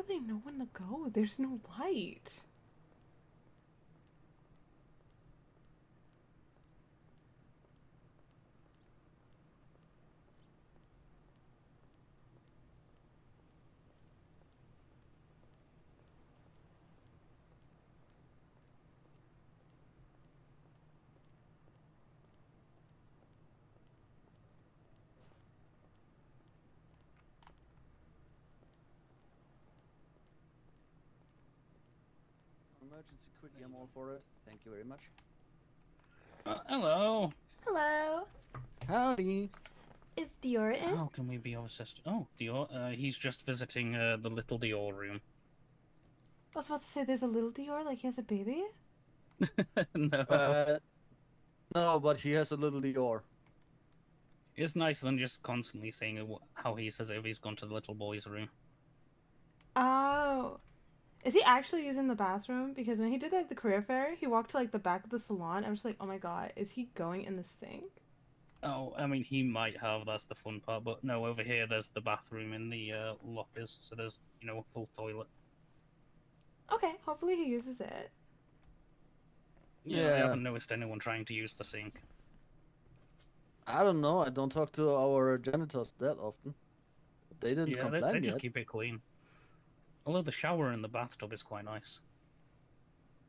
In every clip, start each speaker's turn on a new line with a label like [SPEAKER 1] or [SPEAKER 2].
[SPEAKER 1] do they know when to go? There's no light.
[SPEAKER 2] Emergency quickie, I'm all for it. Thank you very much.
[SPEAKER 3] Hello.
[SPEAKER 1] Hello.
[SPEAKER 2] Howdy.
[SPEAKER 1] Is Dior in?
[SPEAKER 3] How can we be of assist? Oh, Dior. He's just visiting the little Dior room.
[SPEAKER 1] I was about to say there's a little Dior, like he has a baby.
[SPEAKER 3] No,
[SPEAKER 2] Uh, no, but he has a little Dior.
[SPEAKER 3] it's nicer than just constantly saying how he says it if he's gone to the little boy's room.
[SPEAKER 1] Oh. Is he actually using the bathroom? Because when he did that at the career fair, he walked to like the back of the salon. I was like, oh my god, is he going in the sink?
[SPEAKER 3] Oh, I mean, he might have. That's the fun part. But no, over here there's the bathroom in the lockers, so there's a full toilet.
[SPEAKER 1] Okay, hopefully he uses it.
[SPEAKER 3] Yeah, I
[SPEAKER 2] Yeah,
[SPEAKER 3] haven't noticed anyone trying to use the sink.
[SPEAKER 2] I don't know. I don't talk to our janitors that often. They didn't
[SPEAKER 3] Yeah, they
[SPEAKER 2] complain
[SPEAKER 3] just
[SPEAKER 2] yet.
[SPEAKER 3] keep it clean. Although the shower in the bathtub is quite nice.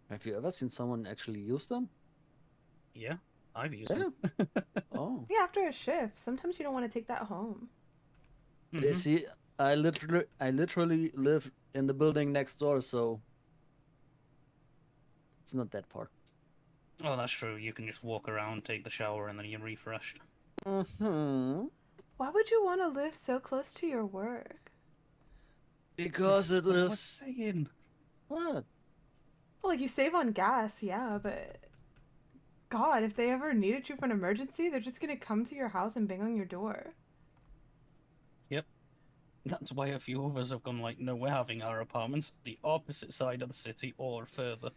[SPEAKER 2] Have you ever seen someone actually use them?
[SPEAKER 3] Yeah, I've used them.
[SPEAKER 2] Yeah. Oh.
[SPEAKER 1] Yeah, after a shift, sometimes you don't want to take that home.
[SPEAKER 2] You
[SPEAKER 3] Hmm.
[SPEAKER 2] see, I literally live in the building next door, so it's not that far.
[SPEAKER 3] Oh, that's true. You can just walk around, take the shower, and then you're refreshed.
[SPEAKER 2] Hmm.
[SPEAKER 1] Why would you want to live so close to your work?
[SPEAKER 2] Because
[SPEAKER 3] This is
[SPEAKER 2] it
[SPEAKER 3] what I was
[SPEAKER 2] is
[SPEAKER 3] saying.
[SPEAKER 2] what?
[SPEAKER 1] Well, like you save on gas, yeah, but God, if they ever needed you for an emergency, they're just gonna come to your house and bang on your door.
[SPEAKER 3] Yep. That's why a few of us have gone like, no, we're having our apartments the opposite side of the city or further.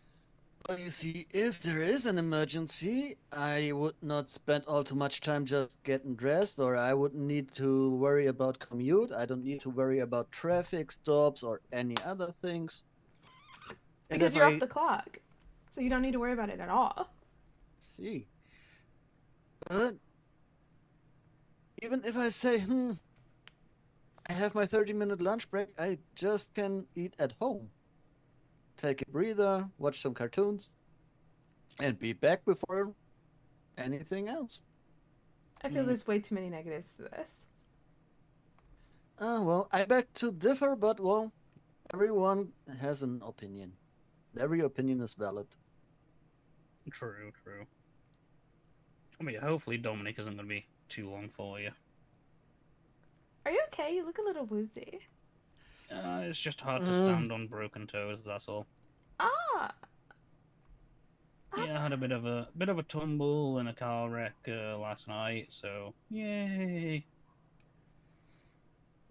[SPEAKER 2] Well, you see, if there is an emergency, I would not spend all too much time just getting dressed, or I wouldn't need to worry about commute. I don't need to worry about traffic stops or any other things. And
[SPEAKER 1] Because
[SPEAKER 2] if
[SPEAKER 1] you're off
[SPEAKER 2] I
[SPEAKER 1] the clock. So you don't need to worry about it at all.
[SPEAKER 2] see, but even if I say, I have my 30-minute lunch break, I just can eat at home, take a breather, watch some cartoons, and be back before anything else.
[SPEAKER 1] I feel
[SPEAKER 3] Mm,
[SPEAKER 1] there's way too many negatives to this.
[SPEAKER 2] Well, I beg to differ, but well, everyone has an opinion. Every opinion is valid.
[SPEAKER 3] true, true. I mean, hopefully Dominic isn't going to be too long for you.
[SPEAKER 1] Are you okay? You look a little woozy.
[SPEAKER 3] It's just hard to
[SPEAKER 2] Mm,
[SPEAKER 3] stand on broken toes. That's all.
[SPEAKER 1] Ah!
[SPEAKER 3] Yeah, I had a bit of a tumble in a car wreck last night. So yay!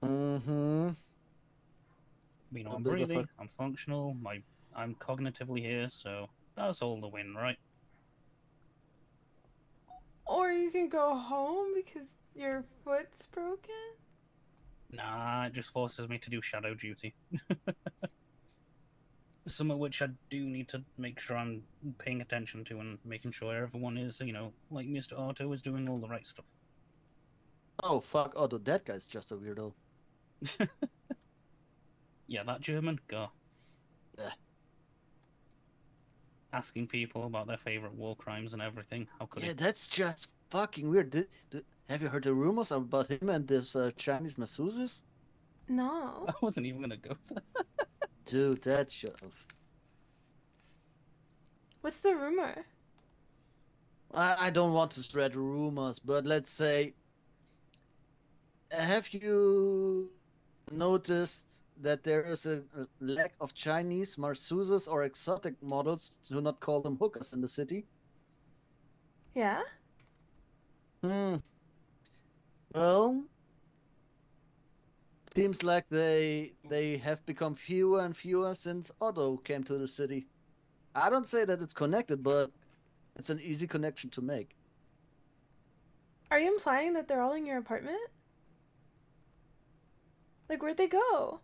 [SPEAKER 2] mm-hmm. A
[SPEAKER 3] I'm
[SPEAKER 2] bit of a
[SPEAKER 3] breathing. I'm functional. I'm cognitively here. So that's all the win, right?
[SPEAKER 1] Or you can go home because your foot's broken?
[SPEAKER 3] Nah, it just forces me to do shadow duty. Some of which I do need to make sure I'm paying attention to and making sure everyone is, like Mr. Otto is doing all the right stuff.
[SPEAKER 2] oh fuck Otto, that guy's just a weirdo.
[SPEAKER 3] Yeah, that German, go.
[SPEAKER 2] Eh.
[SPEAKER 3] Asking people about their favorite war crimes and everything. How could
[SPEAKER 2] Yeah,
[SPEAKER 3] he?
[SPEAKER 2] that's just fucking weird. Have you heard the rumors about him and this Chinese masseuses?
[SPEAKER 1] No.
[SPEAKER 3] I wasn't even gonna go for that.
[SPEAKER 2] Dude, that's just.
[SPEAKER 1] What's the rumor?
[SPEAKER 2] I don't want to spread rumors, but let's say, have you noticed that there is a lack of Chinese masseuses or exotic models, to not call them hookers, in the city?
[SPEAKER 1] Yeah?
[SPEAKER 2] Hmm. Well, seems like they have become fewer and fewer since Otto came to the city. I don't say that it's connected, but it's an easy connection to make.
[SPEAKER 1] Are you implying that they're all in your apartment? Like, where'd they go?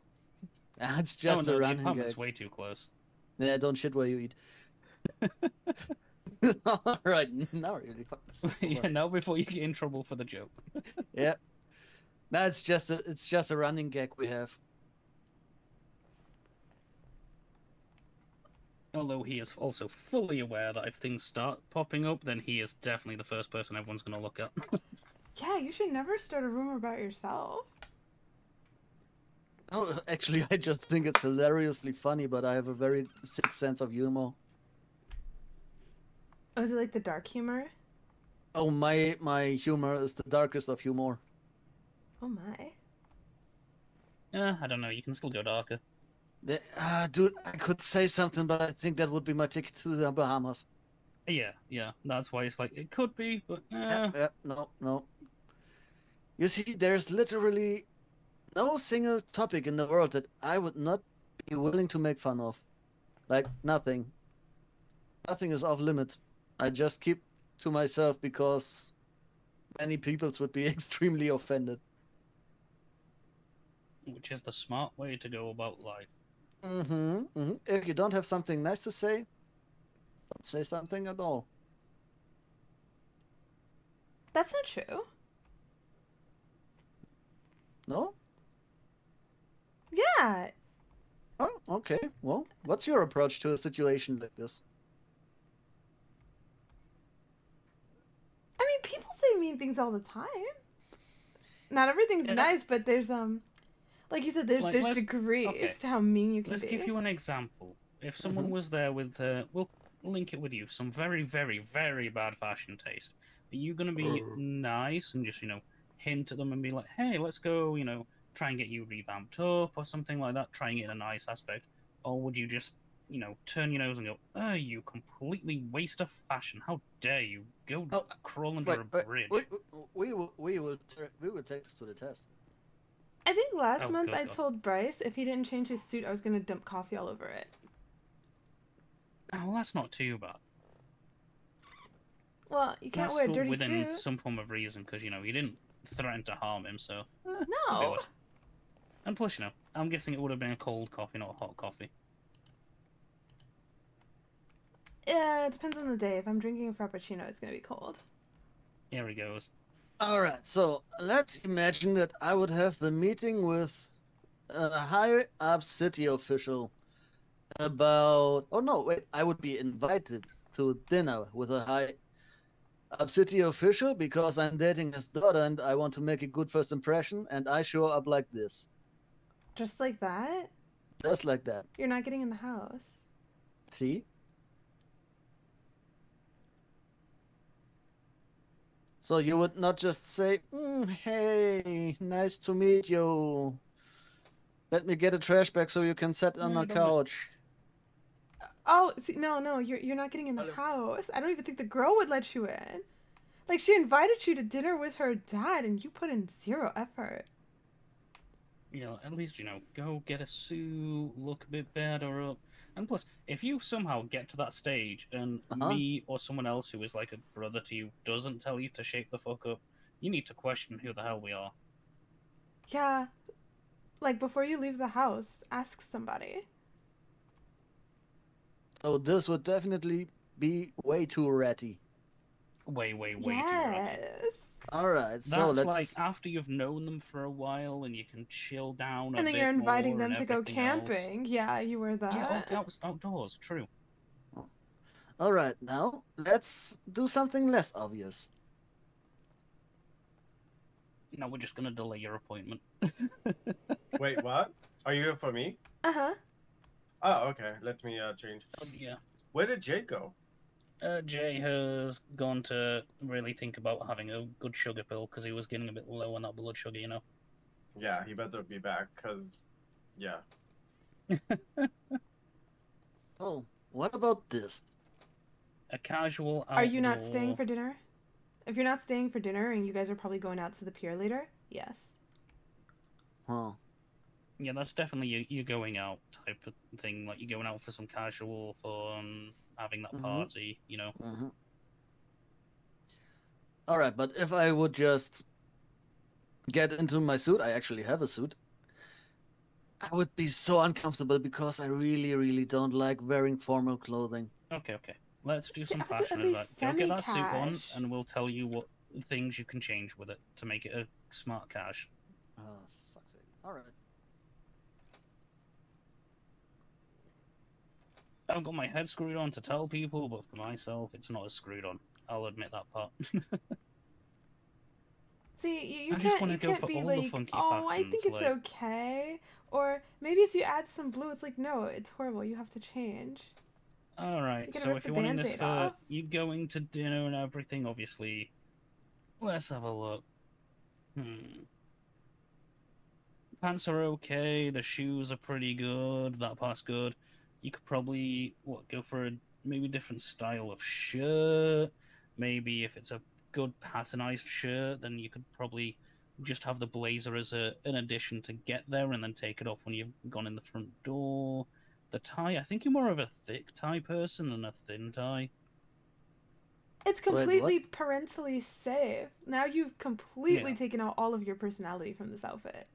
[SPEAKER 2] It's
[SPEAKER 3] Oh
[SPEAKER 2] just a
[SPEAKER 3] no, the
[SPEAKER 2] running
[SPEAKER 3] apartment's
[SPEAKER 2] gag.
[SPEAKER 3] way too close.
[SPEAKER 2] Yeah, don't shit where you eat. All right, now really fucking sick. Hold
[SPEAKER 3] Yeah,
[SPEAKER 2] on.
[SPEAKER 3] now before you get in trouble for the joke.
[SPEAKER 2] Yeah, no, it's just a running gag we have.
[SPEAKER 3] Although he is also fully aware that if things start popping up, then he is definitely the first person everyone's going to look at.
[SPEAKER 1] Yeah, you should never start a rumor about yourself.
[SPEAKER 2] Oh, actually, I just think it's hilariously funny, but I have a very sick sense of humor.
[SPEAKER 1] Oh, is it like the dark humor?
[SPEAKER 2] Oh, my humor is the darkest of humor.
[SPEAKER 1] Oh my.
[SPEAKER 3] I don't know. You can still go darker.
[SPEAKER 2] Dude, I could say something, but I think that would be my ticket to the Bahamas.
[SPEAKER 3] Yeah. That's why it's like it could be, but
[SPEAKER 2] No, no. You see, there's literally no single topic in the world that I would not be willing to make fun of. Like, nothing. Nothing is off limits. I just keep to myself because many peoples would be extremely offended.
[SPEAKER 3] which is the smart way to go about life.
[SPEAKER 2] If you don't have something nice to say, don't say something at all.
[SPEAKER 1] That's not true.
[SPEAKER 2] No?
[SPEAKER 1] Yeah.
[SPEAKER 2] Oh, okay. Well, what's your approach to a situation like this?
[SPEAKER 1] I mean, people say mean things all the time. Not everything's
[SPEAKER 2] Yeah.
[SPEAKER 1] nice, but there's like you said, there's
[SPEAKER 3] Like,
[SPEAKER 1] there's
[SPEAKER 3] let's
[SPEAKER 1] degrees
[SPEAKER 3] okay.
[SPEAKER 1] to how mean you can
[SPEAKER 3] Let's
[SPEAKER 1] be.
[SPEAKER 3] give you an example. If someone was there with, we'll link it with you, some very, very, very bad fashion taste. Are you going to be nice and just, hint at them and be like, hey, let's go, try and get you revamped up or something like that, trying it in a nice aspect? Or would you just, turn your nose and go, oh, you completely waste of fashion. How dare you go
[SPEAKER 2] Oh,
[SPEAKER 3] crawl
[SPEAKER 2] wait,
[SPEAKER 3] under a
[SPEAKER 2] wait.
[SPEAKER 3] bridge?
[SPEAKER 2] We will take this to the test.
[SPEAKER 1] I think last
[SPEAKER 3] Oh,
[SPEAKER 1] month
[SPEAKER 3] God,
[SPEAKER 1] I
[SPEAKER 3] God.
[SPEAKER 1] told Bryce if he didn't change his suit, I was gonna dump coffee all over it.
[SPEAKER 3] Oh, well, that's not too bad.
[SPEAKER 1] Well, you can't
[SPEAKER 3] That's
[SPEAKER 1] wear a
[SPEAKER 3] still
[SPEAKER 1] dirty
[SPEAKER 3] within
[SPEAKER 1] suit.
[SPEAKER 3] some form of reason because you didn't threaten to harm him, so could be
[SPEAKER 1] No.
[SPEAKER 3] worse. And plus, I'm guessing it would have been a cold coffee, not a hot coffee.
[SPEAKER 1] Yeah, it depends on the day. If I'm drinking a frappuccino, it's gonna be cold.
[SPEAKER 3] Here he goes.
[SPEAKER 2] All right, so let's imagine that I would have the meeting with a high up city official about. Oh no, wait, I would be invited to dinner with a high up city official because I'm dating his daughter and I want to make a good first impression, and I show up like this,
[SPEAKER 1] Just like that?
[SPEAKER 2] just like that.
[SPEAKER 1] You're not getting in the house.
[SPEAKER 2] See? So you would not just say, "Hey, nice to meet you. Let me get a trash bag so you can sit on
[SPEAKER 3] No,
[SPEAKER 2] the
[SPEAKER 3] don't do-
[SPEAKER 2] couch."
[SPEAKER 1] Oh, see, no, you're not getting in the house. I don't even think the girl would let you in. Like, she invited you to dinner with her dad, and you put in zero effort.
[SPEAKER 3] At least, go get a suit, look a bit better up. And plus, if you somehow get to that stage and
[SPEAKER 2] Huh?
[SPEAKER 3] me or someone else who is like a brother to you doesn't tell you to shape the fuck up, you need to question who the hell we are.
[SPEAKER 1] Yeah, like, before you leave the house, ask somebody.
[SPEAKER 2] So this would definitely be way too ratty.
[SPEAKER 3] Way, way, way too ratty.
[SPEAKER 1] Yes.
[SPEAKER 2] All right, so
[SPEAKER 3] That's
[SPEAKER 2] let's.
[SPEAKER 3] like after you've known them for a while and you can chill down a
[SPEAKER 1] And then you're
[SPEAKER 3] bit
[SPEAKER 1] inviting
[SPEAKER 3] more
[SPEAKER 1] them
[SPEAKER 3] and
[SPEAKER 1] to go
[SPEAKER 3] everything else.
[SPEAKER 1] camping. Yeah, you wear
[SPEAKER 3] Yeah,
[SPEAKER 1] that.
[SPEAKER 3] outdoors, true.
[SPEAKER 2] All right, now let's do something less obvious.
[SPEAKER 3] No, we're just gonna delay your appointment.
[SPEAKER 4] Wait, what? Are you here for me?
[SPEAKER 1] Uh-huh.
[SPEAKER 4] Oh, okay. Let me change.
[SPEAKER 3] Yeah.
[SPEAKER 4] Where did Jake go?
[SPEAKER 3] Jay has gone to really think about having a good sugar pill because he was getting a bit low on that blood sugar.
[SPEAKER 4] Yeah, he better be back, cause, yeah.
[SPEAKER 2] Oh, what about this?
[SPEAKER 3] A casual outdoor...
[SPEAKER 1] Are you not staying for dinner? If you're not staying for dinner and you guys are probably going out to the pier later, yes.
[SPEAKER 2] Huh.
[SPEAKER 3] Yeah, that's definitely you going out type of thing. Like, you're going out for some casual fun, having that party,
[SPEAKER 2] Mm-hmm. All right, but if I would just get into my suit, I actually have a suit, I would be so uncomfortable because I really, really don't like wearing formal clothing.
[SPEAKER 3] Okay, okay. Let's do
[SPEAKER 1] Yeah,
[SPEAKER 3] some
[SPEAKER 1] if it's at
[SPEAKER 3] fashion advice.
[SPEAKER 1] least
[SPEAKER 3] Go get that suit on,
[SPEAKER 1] semi-cash.
[SPEAKER 3] and we'll tell you what things you can change with it to make it a smart cash.
[SPEAKER 2] Oh, fuck's sake. All right.
[SPEAKER 3] I've got my head screwed on to tell people, but for myself, it's not as screwed on. I'll admit that part.
[SPEAKER 1] See, you
[SPEAKER 3] I just
[SPEAKER 1] can't
[SPEAKER 3] want
[SPEAKER 1] you
[SPEAKER 3] to go
[SPEAKER 1] can't
[SPEAKER 3] for
[SPEAKER 1] be
[SPEAKER 3] all the
[SPEAKER 1] like,
[SPEAKER 3] funky
[SPEAKER 1] oh, I think
[SPEAKER 3] patterns.
[SPEAKER 1] it's
[SPEAKER 3] Like,
[SPEAKER 1] okay. Or maybe if you add some blue, it's like, no, it's horrible. You have to change.
[SPEAKER 3] all
[SPEAKER 1] You
[SPEAKER 3] right.
[SPEAKER 1] gotta
[SPEAKER 3] So
[SPEAKER 1] rip
[SPEAKER 3] if
[SPEAKER 1] the
[SPEAKER 3] you're wanting this
[SPEAKER 1] band-aid
[SPEAKER 3] for
[SPEAKER 1] off.
[SPEAKER 3] you going to dinner and everything, obviously, let's have a look. Hmm. Pants are okay. The shoes are pretty good. That part's good. You could probably go for a maybe different style of shirt. Maybe if it's a good patternized shirt, then you could probably just have the blazer as an addition to get there, and then take it off when you've gone in the front door. The tie, I think you're more of a thick tie person than a thin tie.
[SPEAKER 1] It's
[SPEAKER 2] Wait, what?
[SPEAKER 1] completely parentally safe. Now you've completely
[SPEAKER 3] Yeah,
[SPEAKER 1] taken out all of your personality from this outfit.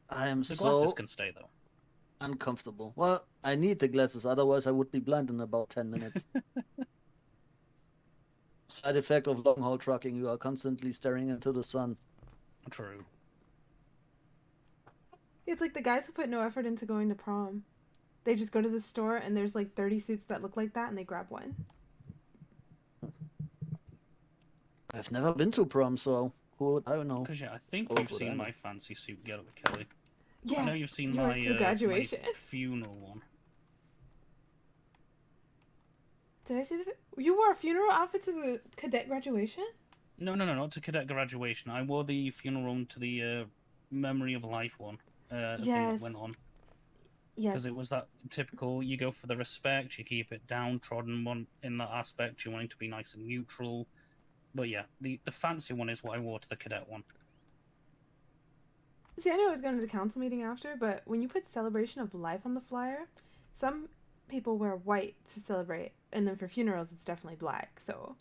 [SPEAKER 2] I am
[SPEAKER 3] the glasses
[SPEAKER 2] so
[SPEAKER 3] can stay though.
[SPEAKER 2] uncomfortable. Well, I need the glasses, otherwise I would be blind in about 10 minutes. Side effect of long haul trucking, you are constantly staring into the sun.
[SPEAKER 3] True.
[SPEAKER 1] It's like the guys who put no effort into going to prom. They just go to the store and there's like 30 suits that look like that and they grab one.
[SPEAKER 2] I've never been to prom, so who would I know?
[SPEAKER 3] Because yeah, I think
[SPEAKER 2] What
[SPEAKER 3] you've
[SPEAKER 2] would I
[SPEAKER 3] seen
[SPEAKER 2] know?
[SPEAKER 3] my fancy suit get up, Kelly. I
[SPEAKER 1] Yeah,
[SPEAKER 3] know you've seen
[SPEAKER 1] you
[SPEAKER 3] my
[SPEAKER 1] went to the
[SPEAKER 3] my
[SPEAKER 1] graduation.
[SPEAKER 3] funeral one.
[SPEAKER 1] Did I see the... You wore a funeral outfit to the cadet graduation?
[SPEAKER 3] No, no, no, not to cadet graduation. I wore the funeral one to the memory of life one. Thing that
[SPEAKER 1] Yes.
[SPEAKER 3] went on
[SPEAKER 1] Yes.
[SPEAKER 3] because it was that typical. You go for the respect, you keep it downtrodden one in that aspect. You're wanting to be nice and neutral. But yeah, the fancy one is what I wore to the cadet one.
[SPEAKER 1] See, I know I was going to the council meeting after, but when you put celebration of life on the flyer, some people wear white to celebrate, and then for funerals, it's definitely black. So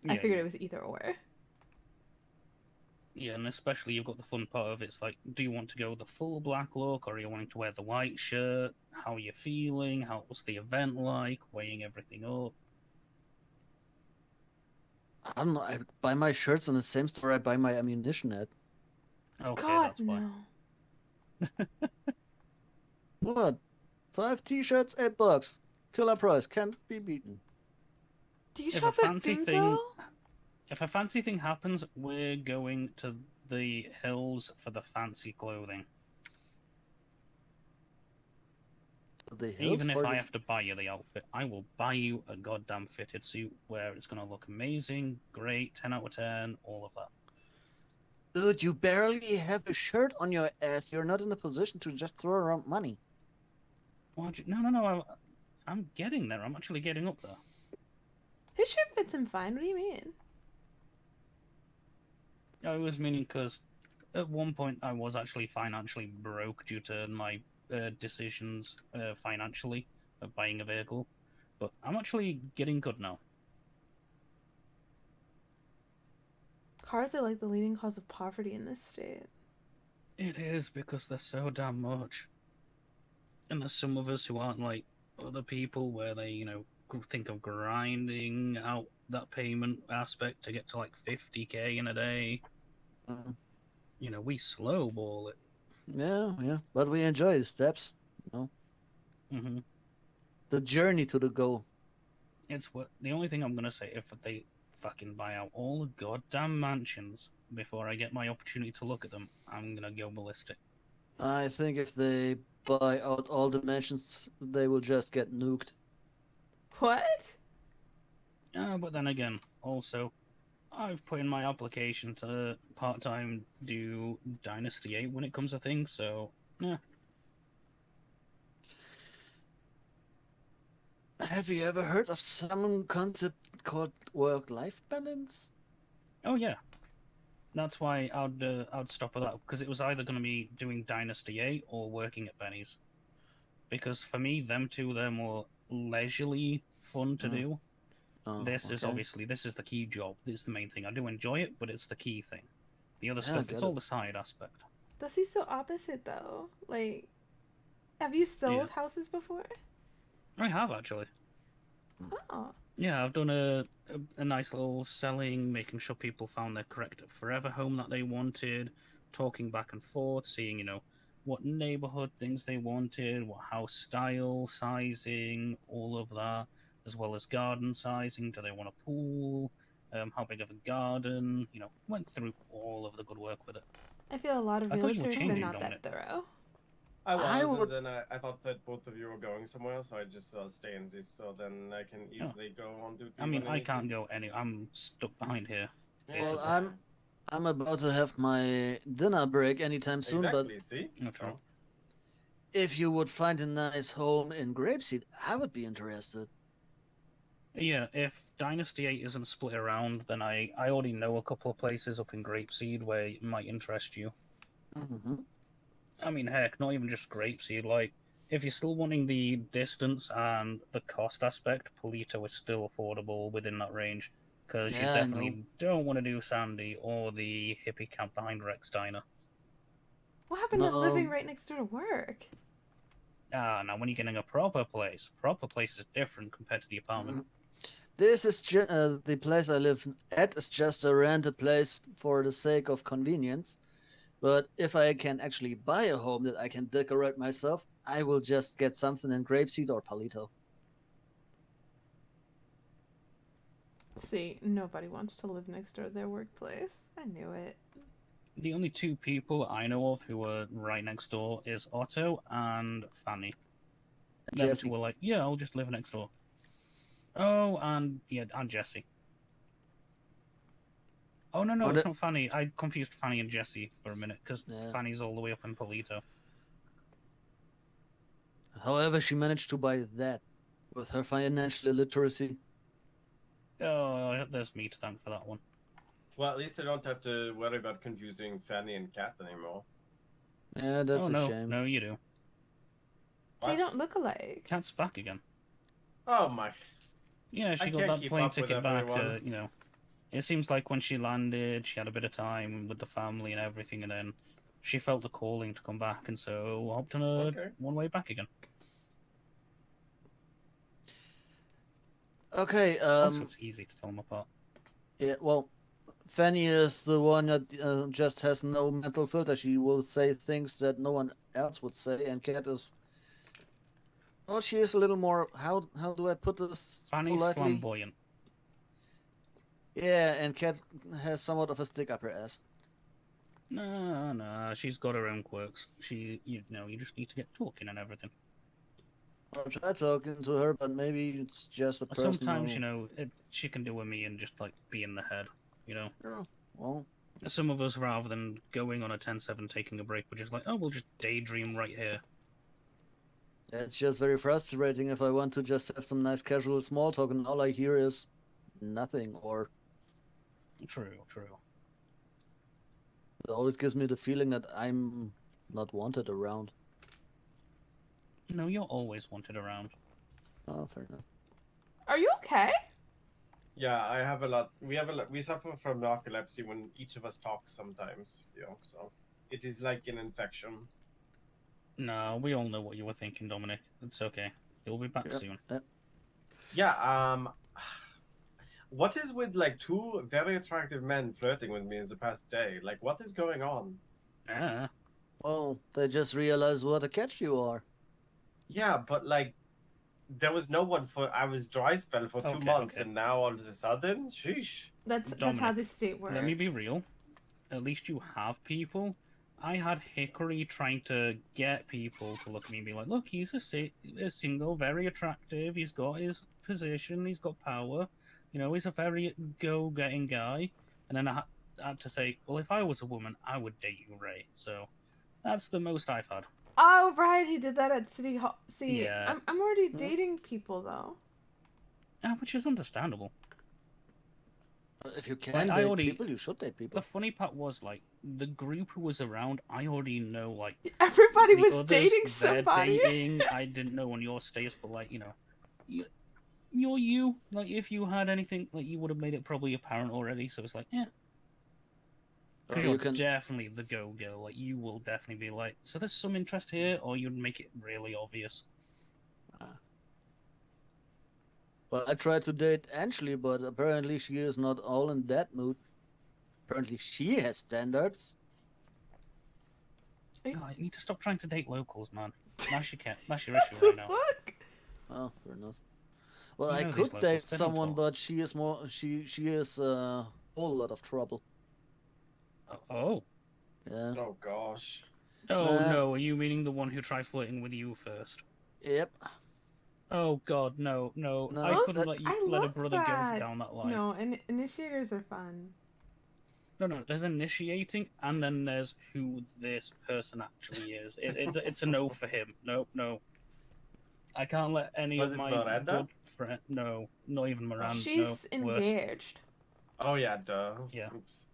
[SPEAKER 1] I
[SPEAKER 3] Yeah,
[SPEAKER 1] figured
[SPEAKER 3] yeah.
[SPEAKER 1] it was either or.
[SPEAKER 3] Yeah, and especially you've got the fun part of it's like, do you want to go the full black look, or are you wanting to wear the white shirt? How are you feeling? How was the event like? Weighing everything up.
[SPEAKER 2] I don't know. I buy my shirts in the same store I buy my ammunition at.
[SPEAKER 3] Okay,
[SPEAKER 1] God,
[SPEAKER 3] that's why.
[SPEAKER 1] no.
[SPEAKER 2] What? 5 t-shirts, $8. Killer price, can't be beaten.
[SPEAKER 1] Do you
[SPEAKER 3] If a
[SPEAKER 1] shop at
[SPEAKER 3] fancy
[SPEAKER 1] Bingo?
[SPEAKER 3] thing, if a fancy thing happens, we're going to the hills for the fancy clothing.
[SPEAKER 2] The hills
[SPEAKER 3] Even if
[SPEAKER 2] or
[SPEAKER 3] I
[SPEAKER 2] the...
[SPEAKER 3] have to buy you the outfit, I will buy you a goddamn fitted suit where it's going to look amazing, great, 10 out of 10, all of that.
[SPEAKER 2] Dude, you barely have a shirt on your ass. You're not in a position to just throw around money.
[SPEAKER 3] No, no, no. I'm getting there. I'm actually getting up there.
[SPEAKER 1] His shirt fits him fine. What do you mean?
[SPEAKER 3] I was meaning because at one point I was actually financially broke due to my decisions financially of buying a vehicle, but I'm actually getting good now.
[SPEAKER 1] Cars are like the leading cause of poverty in this state.
[SPEAKER 3] It is because they're so damn much. And there's some of us who aren't like other people where they, think of grinding out that payment aspect to get to like 50k in a day.
[SPEAKER 2] Mm.
[SPEAKER 3] We slowball it.
[SPEAKER 2] Yeah. But we enjoy the steps.
[SPEAKER 3] Hmm.
[SPEAKER 2] The journey to the goal.
[SPEAKER 3] It's what the only thing I'm gonna say if they fucking buy out all the goddamn mansions before I get my opportunity to look at them, I'm gonna go ballistic.
[SPEAKER 2] I think if they buy out all the mansions, they will just get nuked.
[SPEAKER 1] What?
[SPEAKER 3] But then again, also, I've put in my application to part-time do Dynasty 8 when it comes to things, so yeah.
[SPEAKER 2] Have you ever heard of some concept called work-life balance?
[SPEAKER 3] Oh yeah, that's why I'd stop at that because it was either going to be doing Dynasty 8 or working at Benny's. Because for me, them two, they're more leisurely fun to do.
[SPEAKER 2] Oh,
[SPEAKER 3] This is
[SPEAKER 2] okay.
[SPEAKER 3] obviously this is the key job. This is the main thing. I do enjoy it, but it's the key thing. The other
[SPEAKER 2] Yeah, I
[SPEAKER 3] stuff, it's
[SPEAKER 2] get
[SPEAKER 3] all
[SPEAKER 2] it.
[SPEAKER 3] the side aspect.
[SPEAKER 1] That's he's so opposite though. Like, have you sold houses before?
[SPEAKER 3] I have actually.
[SPEAKER 1] Oh.
[SPEAKER 3] Yeah, I've done a nice little selling, making sure people found their correct forever home that they wanted, talking back and forth, seeing, what neighborhood things they wanted, what house style, sizing, all of that, as well as garden sizing. Do they want a pool? How big of a garden? Went through all of the good work with it.
[SPEAKER 1] I feel a lot of
[SPEAKER 3] I thought you were
[SPEAKER 1] realtors, they're
[SPEAKER 3] changing,
[SPEAKER 1] not that
[SPEAKER 3] Dominic.
[SPEAKER 1] thorough.
[SPEAKER 4] I
[SPEAKER 2] I
[SPEAKER 4] was, and
[SPEAKER 2] would.
[SPEAKER 4] then I thought that both of you were going somewhere, so I just stay in this, so then I can easily go on duty.
[SPEAKER 3] I mean,
[SPEAKER 4] when
[SPEAKER 3] I
[SPEAKER 4] need
[SPEAKER 3] can't
[SPEAKER 4] be.
[SPEAKER 3] go any. I'm stuck behind here.
[SPEAKER 2] Well,
[SPEAKER 3] Basically.
[SPEAKER 2] I'm about to have my dinner break anytime soon, but
[SPEAKER 4] Exactly. See.
[SPEAKER 3] That's right.
[SPEAKER 2] if you would find a nice home in Grapeseed, I would be interested.
[SPEAKER 3] Yeah, if Dynasty 8 isn't split around, then I already know a couple of places up in Grapeseed where it might interest you.
[SPEAKER 2] Mm-hmm.
[SPEAKER 3] I mean, heck, not even just Grapeseed. Like, if you're still wanting the distance and the cost aspect, Polito is still affordable within that range. Because you
[SPEAKER 2] Yeah, I know.
[SPEAKER 3] definitely don't want to do Sandy or the hippie camp behind Rex Diner.
[SPEAKER 1] What happened to living right next door to work?
[SPEAKER 3] Now when you're getting a proper place is different compared to the apartment.
[SPEAKER 2] This is the place I live at is just a rented place for the sake of convenience. But if I can actually buy a home that I can decorate myself, I will just get something in Grapeseed or Palito.
[SPEAKER 1] See, nobody wants to live next door to their workplace. I knew it.
[SPEAKER 3] The only two people I know of who are right next door is Otto and Fanny. Them two were like, yeah, I'll just live next door. Oh, and Jesse. Oh, no, it's not Fanny. I confused Fanny and Jesse for a minute, because Fanny's all the way up in Polito.
[SPEAKER 2] However, she managed to buy that with her financial illiteracy.
[SPEAKER 3] Oh, there's me to thank for that one.
[SPEAKER 4] Well, at least I don't have to worry about confusing Fanny and Kat anymore.
[SPEAKER 2] Yeah, that's a shame.
[SPEAKER 3] No, you do.
[SPEAKER 1] What? They don't look alike.
[SPEAKER 3] Kat's back again.
[SPEAKER 4] Oh, my.
[SPEAKER 3] Yeah, she got that plane ticket back, It seems like when she landed, she had a bit of time with the family and everything, and then she felt the calling to come back, and so hopped on a one-way back again.
[SPEAKER 2] Okay,
[SPEAKER 3] Also, it's easy to tell them apart.
[SPEAKER 2] Yeah, well, Fanny is the one that just has no mental filter. She will say things that no one else would say, and Kat is... Oh, she is a little more... How do I put this
[SPEAKER 3] Fanny's
[SPEAKER 2] politely?
[SPEAKER 3] Flamboyant.
[SPEAKER 2] Yeah, and Kat has somewhat of a stick up her ass.
[SPEAKER 3] No, she's got her own quirks. You just need to get talking and everything.
[SPEAKER 2] I'll try talking to her, but maybe it's just a personal...
[SPEAKER 3] Sometimes, she can do with me and just, be in the head,
[SPEAKER 2] Yeah, well...
[SPEAKER 3] Some of us, rather than going on a 10-7 taking a break, we're just like, oh, we'll just daydream right here.
[SPEAKER 2] It's just very frustrating if I want to just have some nice casual small talk and all I hear is nothing, or...
[SPEAKER 3] True.
[SPEAKER 2] It always gives me the feeling that I'm not wanted around.
[SPEAKER 3] No, you're always wanted around.
[SPEAKER 2] Oh, fair enough.
[SPEAKER 1] Are you okay?
[SPEAKER 4] Yeah, I have a lot. We suffer from narcolepsy when each of us talks sometimes, so it is like an infection.
[SPEAKER 3] No, we all know what you were thinking, Dominic. It's okay. You'll be back soon.
[SPEAKER 4] Yeah, what is with, two very attractive men flirting with me in the past day? What is going on?
[SPEAKER 2] Well, they just realized what a catch you are.
[SPEAKER 4] Yeah, but, there was no one I was dry spell for 2 months, and now all of a sudden? Sheesh.
[SPEAKER 1] That's how this state works.
[SPEAKER 3] Let me be real. At least you have people. I had Hickory trying to get people to look at me and be like, look, he's a single, very attractive, he's got his position, he's got power, he's a very go-getting guy. And then I had to say, well, if I was a woman, I would date you, Ray. So that's the most I've had.
[SPEAKER 1] Oh, right, he did that at City Hall. See,
[SPEAKER 3] yeah.
[SPEAKER 1] I'm already dating people, though.
[SPEAKER 3] Which is understandable.
[SPEAKER 2] If you can date people, you should date people.
[SPEAKER 3] The funny part was, the group who was around, I already know,
[SPEAKER 1] everybody was dating somebody.
[SPEAKER 3] Dating. I didn't know on your status, but, you're you. If you had anything, you would have made it probably apparent already, so it's like, yeah. Because
[SPEAKER 2] Or you
[SPEAKER 3] you're
[SPEAKER 2] can.
[SPEAKER 3] definitely the go girl. Like you will definitely be like, so there's some interest here, or you'd make it really obvious.
[SPEAKER 2] Well, I tried to date Ashley, but apparently she is not all in that mood. Apparently she has standards.
[SPEAKER 3] God, you need to stop trying to date locals, man. That's your
[SPEAKER 1] What
[SPEAKER 3] issue
[SPEAKER 1] the
[SPEAKER 3] right now.
[SPEAKER 1] fuck?
[SPEAKER 2] Oh, fair enough. Well,
[SPEAKER 3] You
[SPEAKER 2] I
[SPEAKER 3] know these
[SPEAKER 2] could date
[SPEAKER 3] locals, they don't
[SPEAKER 2] someone,
[SPEAKER 3] talk.
[SPEAKER 2] but she is more. She is a whole lot of trouble.
[SPEAKER 3] Oh.
[SPEAKER 2] Yeah.
[SPEAKER 4] Oh gosh.
[SPEAKER 3] Oh
[SPEAKER 2] Nah.
[SPEAKER 3] no, are you meaning the one who tried flirting with you first?
[SPEAKER 2] Yep.
[SPEAKER 3] Oh god, no, no. I
[SPEAKER 2] No.
[SPEAKER 3] couldn't
[SPEAKER 2] That.
[SPEAKER 3] let you
[SPEAKER 1] I
[SPEAKER 3] let a
[SPEAKER 1] love
[SPEAKER 3] brother go
[SPEAKER 1] that.
[SPEAKER 3] down that line.
[SPEAKER 1] No, and initiators are fun.
[SPEAKER 3] No, there's initiating, and then there's who this person actually is. It's a no for him. No. I can't let any
[SPEAKER 4] Was
[SPEAKER 3] of
[SPEAKER 4] it
[SPEAKER 3] my
[SPEAKER 4] Miranda?
[SPEAKER 3] good friend. No, not even Miranda. No,
[SPEAKER 1] She's
[SPEAKER 3] worse.
[SPEAKER 1] engaged.
[SPEAKER 4] Oh yeah, duh.
[SPEAKER 3] Yeah.
[SPEAKER 4] Oops.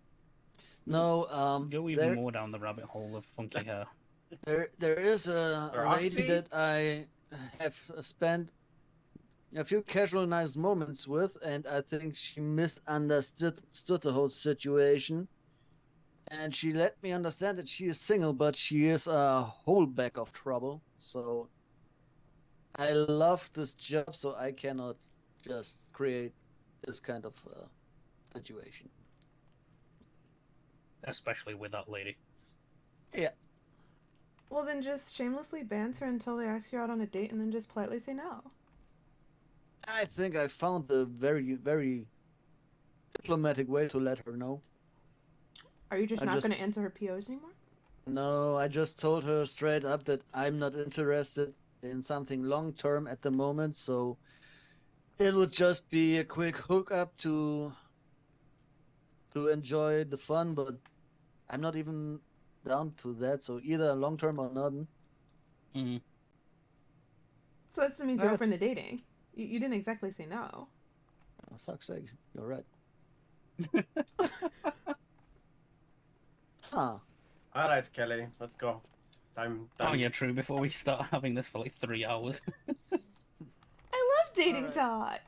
[SPEAKER 2] No.
[SPEAKER 3] Go even more down the rabbit hole of funky hair.
[SPEAKER 2] There is a lady
[SPEAKER 4] Roxy?
[SPEAKER 2] that I have spent a few casual nice moments with, and I think she misunderstood the whole situation. And she let me understand that she is single, but she is a whole bag of trouble. So I love this job, so I cannot just create this kind of situation.
[SPEAKER 3] Especially with that lady.
[SPEAKER 2] Yeah.
[SPEAKER 1] Well, then just shamelessly banter until they ask you out on a date and then just politely say no.
[SPEAKER 2] I think I found a very, very diplomatic way to let her know.
[SPEAKER 1] Are you just
[SPEAKER 2] I
[SPEAKER 1] not
[SPEAKER 2] just
[SPEAKER 1] going to answer her POs anymore?
[SPEAKER 2] No, I just told her straight up that I'm not interested in something long term at the moment, so it would just be a quick hookup to enjoy the fun, but I'm not even down to that, so either long term or not.
[SPEAKER 3] Mm.
[SPEAKER 1] So that means you're
[SPEAKER 2] I
[SPEAKER 1] open to dating. You didn't exactly say no.
[SPEAKER 2] Oh, fuck's sake, you're right. Huh.
[SPEAKER 4] Alright, Kelly, let's go. Time
[SPEAKER 3] Oh
[SPEAKER 4] done.
[SPEAKER 3] yeah, true. Before we start having this for like 3 hours.
[SPEAKER 1] I love dating
[SPEAKER 2] Alright.
[SPEAKER 1] talk.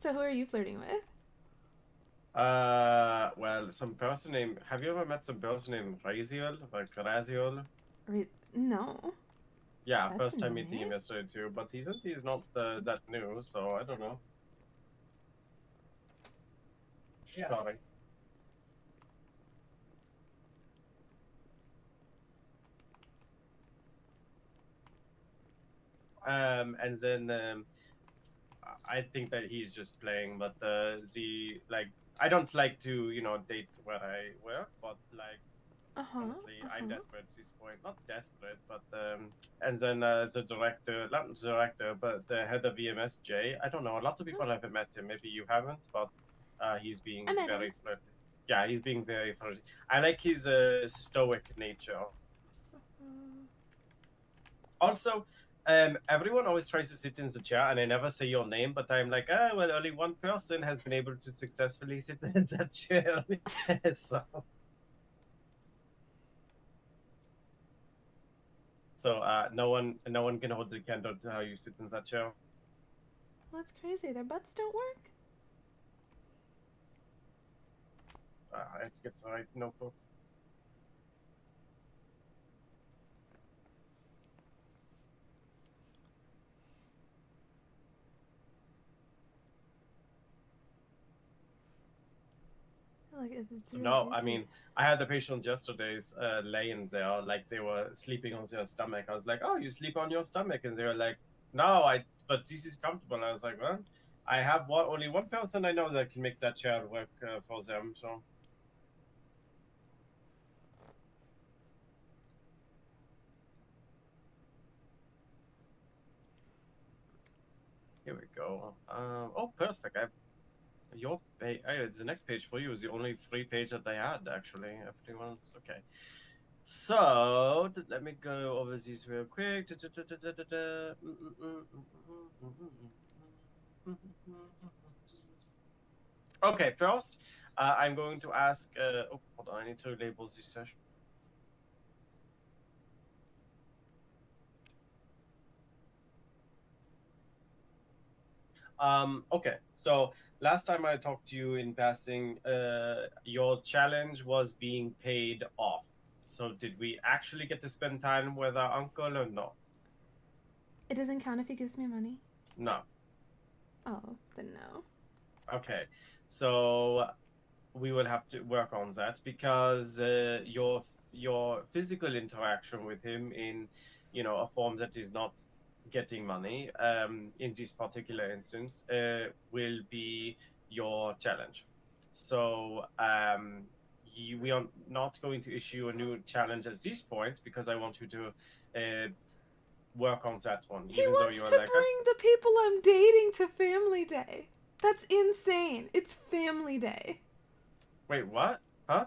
[SPEAKER 1] So who are you flirting with?
[SPEAKER 4] Well, some person named. Have you ever met some person named Raziel? Like Raziel?
[SPEAKER 1] No.
[SPEAKER 4] Yeah,
[SPEAKER 1] That's
[SPEAKER 4] first
[SPEAKER 1] a
[SPEAKER 4] time
[SPEAKER 1] new
[SPEAKER 4] meeting him
[SPEAKER 1] name?
[SPEAKER 4] yesterday too. But he says he's not that new, so I don't know.
[SPEAKER 2] Yeah.
[SPEAKER 4] Sorry. And then I think that he's just playing, but the like I don't like to date where I work, but like honestly I'm desperate at this point. Not desperate, but and then the director, not the director, but the head of VMS, Jay. I don't know. A lot of people haven't met him. Maybe you haven't, but he's being
[SPEAKER 1] I met
[SPEAKER 4] very
[SPEAKER 1] him.
[SPEAKER 4] flirty. Yeah, he's being very flirty. I like his stoic nature. Also, everyone always tries to sit in the chair, and I never say your name, but I'm like, well, only one person has been able to successfully sit in that chair. So, no one can hold the candle to how you sit in that chair.
[SPEAKER 1] Well, that's crazy. Their butts don't work?
[SPEAKER 4] I have to get the right notebook.
[SPEAKER 1] Like, it's really
[SPEAKER 4] No,
[SPEAKER 1] easy.
[SPEAKER 4] I mean, I had the patient yesterday's laying there, like they were sleeping on their stomach. I was like, oh, you sleep on your stomach? And they were like, no, but this is comfortable. I was like, well, I have only one person I know that can make that chair work for them, so. Here we go. Oh, perfect. The next page for you is the only free page that they had, actually. Everyone's okay. So, let me go over these real quick. Okay, first, I'm going to ask. Oh, hold on. I need to label this session. Okay, so last time I talked to you in passing, your challenge was being paid off. So did we actually get to spend time with our uncle or no?
[SPEAKER 1] It doesn't count if he gives me money.
[SPEAKER 4] No.
[SPEAKER 1] Oh, then no.
[SPEAKER 4] Okay, so we will have to work on that because your physical interaction with him in, a form that is not getting money, in this particular instance, will be your challenge. So we are not going to issue a new challenge at this point because I want you to work on that one,
[SPEAKER 1] He
[SPEAKER 4] even though you
[SPEAKER 1] wants
[SPEAKER 4] are
[SPEAKER 1] to
[SPEAKER 4] like,
[SPEAKER 1] bring the people I'm dating to family day. That's insane. It's family day.
[SPEAKER 4] wait, what? Huh?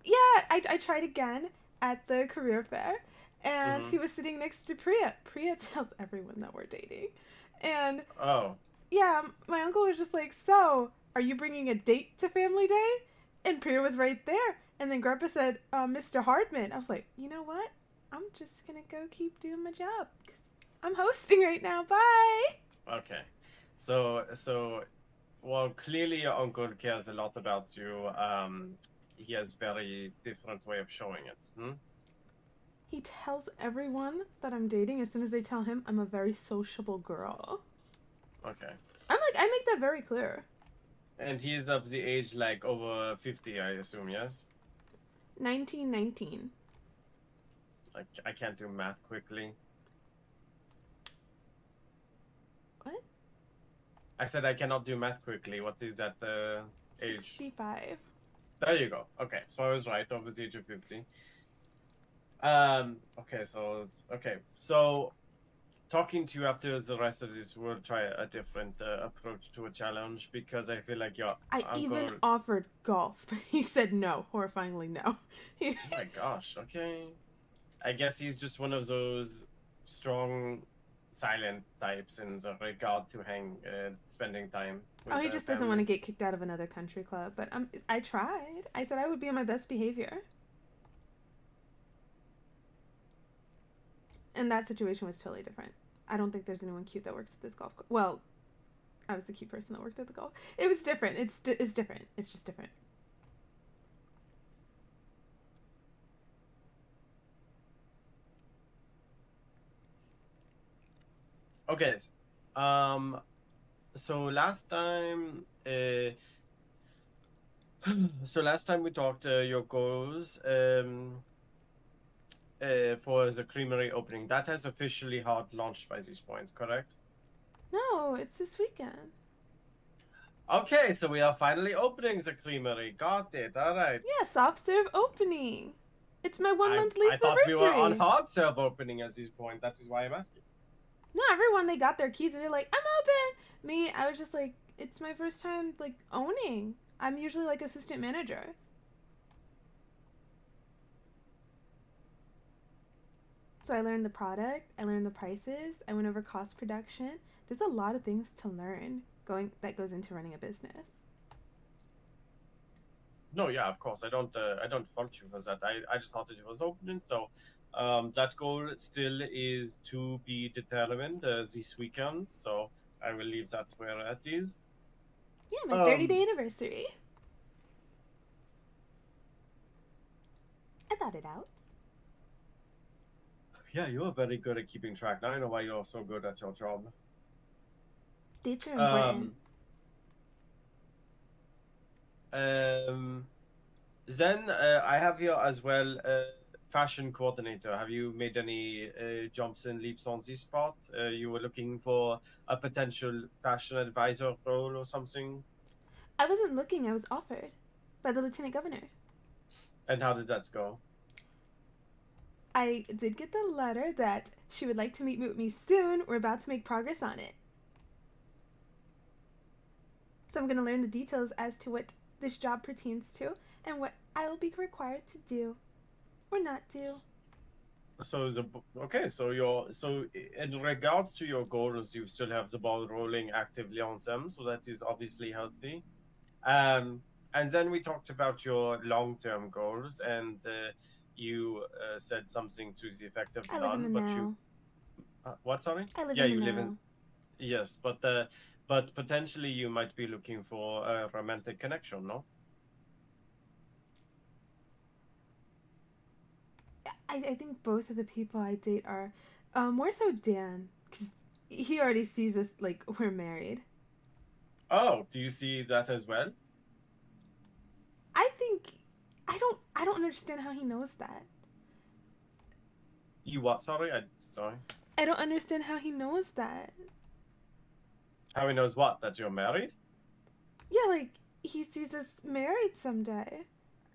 [SPEAKER 1] Yeah, I tried again at the career fair, and
[SPEAKER 4] Mm-hmm.
[SPEAKER 1] he was sitting next to Priya. Priya tells everyone that we're dating. And
[SPEAKER 4] Oh.
[SPEAKER 1] yeah, my uncle was just like, so, are you bringing a date to family day? And Priya was right there. And then Grandpa said, Mr. Hardman. I was like, you know what? I'm just going to go keep doing my job. 'Cause I'm hosting right now. Bye.
[SPEAKER 4] Okay. So, well, clearly your uncle cares a lot about you. He has very different way of showing it. Hmm?
[SPEAKER 1] He tells everyone that I'm dating as soon as they tell him I'm a very sociable girl.
[SPEAKER 4] Okay.
[SPEAKER 1] I make that very clear.
[SPEAKER 4] And he's of the age like over 50, I assume, yes?
[SPEAKER 1] 1919.
[SPEAKER 4] Like, I can't do math quickly.
[SPEAKER 1] What?
[SPEAKER 4] I said I cannot do math quickly. What is that age?
[SPEAKER 1] 65.
[SPEAKER 4] There you go. Okay, so I was right, over the age of 50. Okay, so talking to you after the rest of this, we'll try a different approach to a challenge because I feel like your
[SPEAKER 1] I even
[SPEAKER 4] uncle.
[SPEAKER 1] offered golf, but he said no. Horrifyingly, no.
[SPEAKER 4] Oh my gosh. Okay. I guess he's just one of those strong, silent types in the regard to spending time with
[SPEAKER 1] Oh, he
[SPEAKER 4] the
[SPEAKER 1] just doesn't want
[SPEAKER 4] family.
[SPEAKER 1] to get kicked out of another country club. But I tried. I said I would be on my best behavior. And that situation was totally different. I don't think there's anyone cute that works at this golf club. Well, I was the cute person that worked at the golf. It was different. It's different. It's just different.
[SPEAKER 4] Okay. So last time, we talked, your goals for the creamery opening that has officially hard launched by this point, correct?
[SPEAKER 1] No, it's this weekend.
[SPEAKER 4] Okay, so we are finally opening the creamery. Got it. All right.
[SPEAKER 1] Yeah, soft serve opening. It's my 1 month
[SPEAKER 4] I
[SPEAKER 1] lease
[SPEAKER 4] thought we were on
[SPEAKER 1] anniversary.
[SPEAKER 4] hard serve opening at this point. That is why I'm asking.
[SPEAKER 1] No, everyone they got their keys and they're like, I'm open. Me, I was just like, it's my first time like owning. I'm usually like assistant manager. So I learned the product, I learned the prices, I went over cost production. There's a lot of things to learn that goes into running a business.
[SPEAKER 4] No, yeah, of course. I don't fault you for that. I just thought it was opening. So that goal still is to be determined this weekend. So I will leave that where it is.
[SPEAKER 1] Yeah, my 30-day anniversary. I thought it out.
[SPEAKER 4] Yeah, you are very good at keeping track. Now I know why you're so good at your job.
[SPEAKER 1] Dates are important.
[SPEAKER 4] Then I have here as well fashion coordinator. Have you made any jumps and leaps on this part? You were looking for a potential fashion advisor role or something?
[SPEAKER 1] I wasn't looking, I was offered by the lieutenant governor.
[SPEAKER 4] And how did that go?
[SPEAKER 1] I did get the letter that she would like to meet with me soon. We're about to make progress on it. So I'm going to learn the details as to what this job pertains to and what I will be required to do or not do.
[SPEAKER 4] So in regards to your goals, you still have the ball rolling actively on them, so that is obviously healthy. And then we talked about your long-term goals, and you said something to the effect of
[SPEAKER 1] I live in the
[SPEAKER 4] none. But you,
[SPEAKER 1] now.
[SPEAKER 4] what? Sorry.
[SPEAKER 1] I live
[SPEAKER 4] Yeah,
[SPEAKER 1] in the
[SPEAKER 4] you live in.
[SPEAKER 1] now.
[SPEAKER 4] Yes, but potentially you might be looking for a romantic connection, no?
[SPEAKER 1] I think both of the people I date are, more so Dan, because he already sees us like we're married.
[SPEAKER 4] Oh, do you see that as well?
[SPEAKER 1] I think I don't understand how he knows that.
[SPEAKER 4] You what? Sorry, I sorry.
[SPEAKER 1] I don't understand how he knows that.
[SPEAKER 4] How he knows what? That you're married?
[SPEAKER 1] Yeah, like he sees us married someday.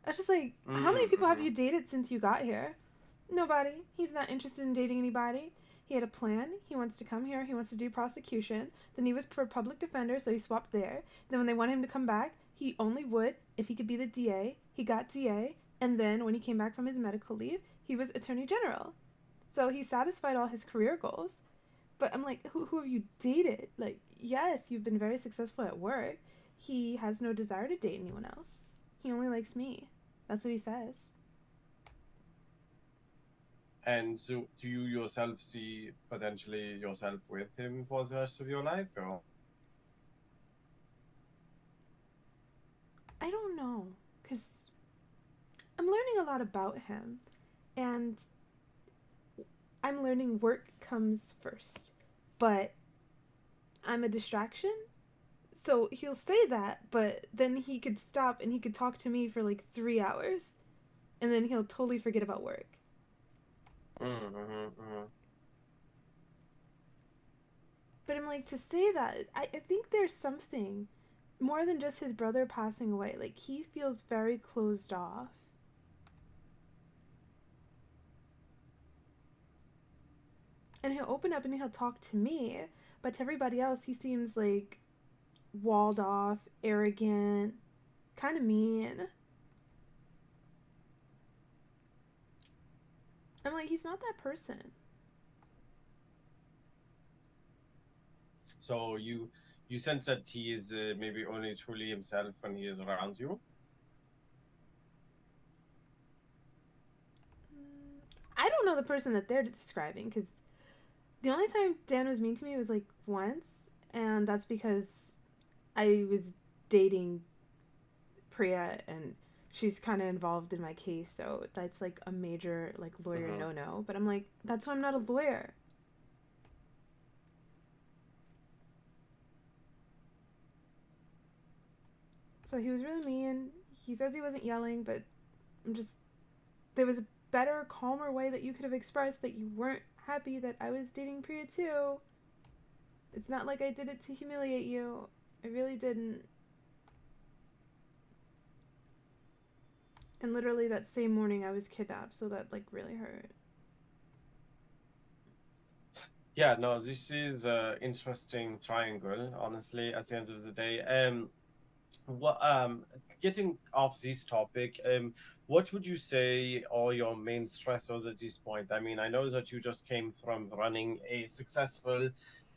[SPEAKER 1] I was just like, how many people have
[SPEAKER 4] Mm-hmm.
[SPEAKER 1] you dated since you got here? Nobody. He's not interested in dating anybody. He had a plan. He wants to come here. He wants to do prosecution. Then he was for public defender, so he swapped there. Then when they wanted him to come back, he only would if he could be the DA. He got DA. And then when he came back from his medical leave, he was attorney general. So he satisfied all his career goals. But I'm like, who have you dated? Like, yes, you've been very successful at work. He has no desire to date anyone else. He only likes me. That's what he says.
[SPEAKER 4] And so, do you yourself see potentially yourself with him for the rest of your life, or?
[SPEAKER 1] I don't know. Because I'm learning a lot about him. And I'm learning work comes first. But I'm a distraction. So he'll say that, but then he could stop and he could talk to me for like 3 hours. And then he'll totally forget about work.
[SPEAKER 4] Mm-hmm.
[SPEAKER 1] But I'm like, to say that, I think there's something more than just his brother passing away. Like, he feels very closed off. And he'll open up and he'll talk to me, but to everybody else, he seems like walled off, arrogant, kind of mean. I'm like, he's not that person.
[SPEAKER 4] So you sense that he is maybe only truly himself when he is around you.
[SPEAKER 1] I don't know the person that they're describing, because the only time Dan was mean to me was like once, and that's because I was dating Priya and she's kind of involved in my case, so that's like a major like lawyer
[SPEAKER 4] Mm-hmm.
[SPEAKER 1] no. But I'm like, that's why I'm not a lawyer. So he was really mean. He says he wasn't yelling, but I'm just, there was a better, calmer way that you could have expressed that you weren't happy that I was dating Priya too. It's not like I did it to humiliate you. I really didn't. And literally that same morning I was kidnapped, so that like really hurt.
[SPEAKER 4] Yeah, no, this is an interesting triangle, honestly, at the end of the day. What getting off this topic, what would you say are your main stressors at this point? I mean, I know that you just came from running a successful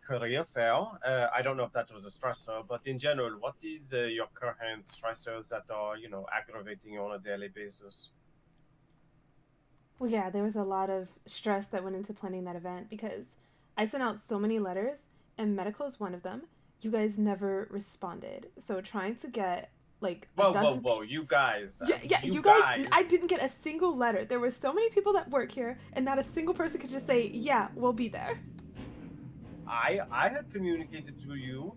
[SPEAKER 4] career fair. I don't know if that was a stressor, but in general, what is your current stressors that are, aggravating you on a daily basis?
[SPEAKER 1] Well, yeah, there was a lot of stress that went into planning that event because I sent out so many letters, and medical is one of them. You guys never responded. So trying to get like a
[SPEAKER 4] Whoa, whoa,
[SPEAKER 1] dozen.
[SPEAKER 4] whoa! You guys,
[SPEAKER 1] Yeah,
[SPEAKER 4] you
[SPEAKER 1] you guys. I
[SPEAKER 4] guys.
[SPEAKER 1] didn't get a single letter. There were so many people that work here, and not a single person could just say, "Yeah, we'll be there."
[SPEAKER 4] I had communicated to you.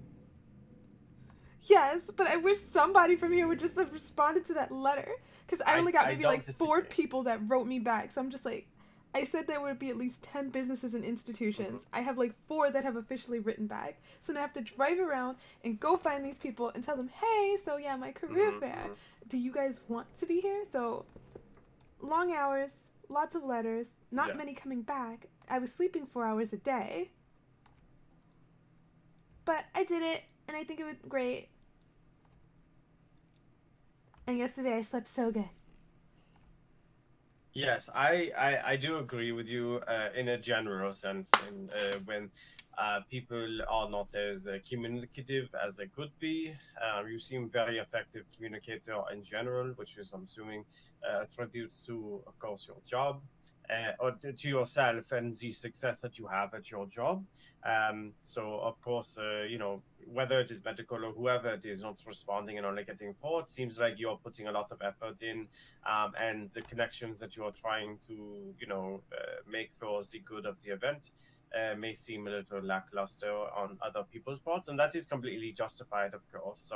[SPEAKER 1] Yes, but I wish somebody from here would just have responded to that letter. Because I only got
[SPEAKER 4] I
[SPEAKER 1] maybe
[SPEAKER 4] don't
[SPEAKER 1] like four
[SPEAKER 4] disagree.
[SPEAKER 1] people that wrote me back. So I'm just like, I said there would be at least 10 businesses and institutions.
[SPEAKER 4] Hmm.
[SPEAKER 1] I have like 4 that have officially written back. So now I have to drive around and go find these people and tell them, hey, so yeah, my career
[SPEAKER 4] Hmm.
[SPEAKER 1] fair.
[SPEAKER 4] Hmm.
[SPEAKER 1] Do you guys want to be here? So long hours, lots of letters, not
[SPEAKER 4] Yeah.
[SPEAKER 1] many coming back. I was sleeping 4 hours a day. But I did it, and I think it went great. And yesterday I slept so good.
[SPEAKER 4] Yes, I do agree with you in a general sense. In when people are not as communicative as they could be, you seem very effective communicator in general, which is, I'm assuming, attributes to, of course, your job. Or to yourself and the success that you have at your job. So, of course, whether it is medical or whoever it is not responding and only getting forward, seems like you're putting a lot of effort in, and the connections that you are trying to, make for the good of the event may seem a little lackluster on other people's parts, and that is completely justified, of course.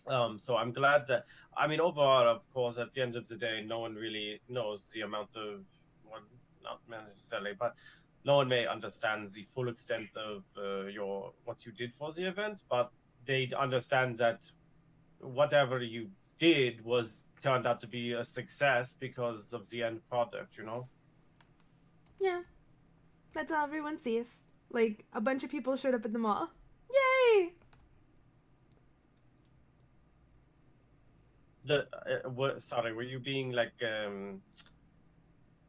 [SPEAKER 4] So I'm glad that, I mean, overall, of course, at the end of the day, no one really knows the amount of, well, not necessarily, but no one may understand the full extent of your what you did for the event, but they understand that whatever you did was turned out to be a success because of the end product, you know?
[SPEAKER 1] Yeah, that's all everyone sees. Like, a bunch of people showed up at the mall. Yay!
[SPEAKER 4] Sorry, were you being like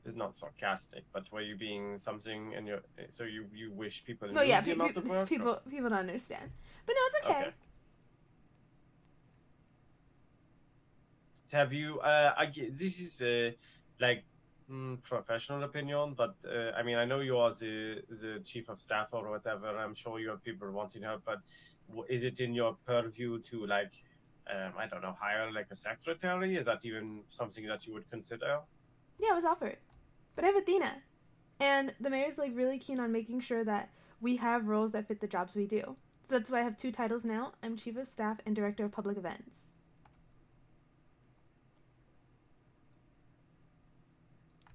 [SPEAKER 4] it's not sarcastic, but were you being something in your, so you wish people
[SPEAKER 1] No,
[SPEAKER 4] knew
[SPEAKER 1] yeah,
[SPEAKER 4] the amount of work?
[SPEAKER 1] people don't understand. But no, it's okay.
[SPEAKER 4] Okay. Have you this is like professional opinion, but I mean, I know you are the chief of staff or whatever. I'm sure you have people wanting help, but is it in your purview to like, I don't know, hire like a secretary? Is that even something that you would consider?
[SPEAKER 1] Yeah, it was offered. But I have Athena. And the mayor's like really keen on making sure that we have roles that fit the jobs we do. So that's why I have 2 titles now. I'm chief of staff and director of public events.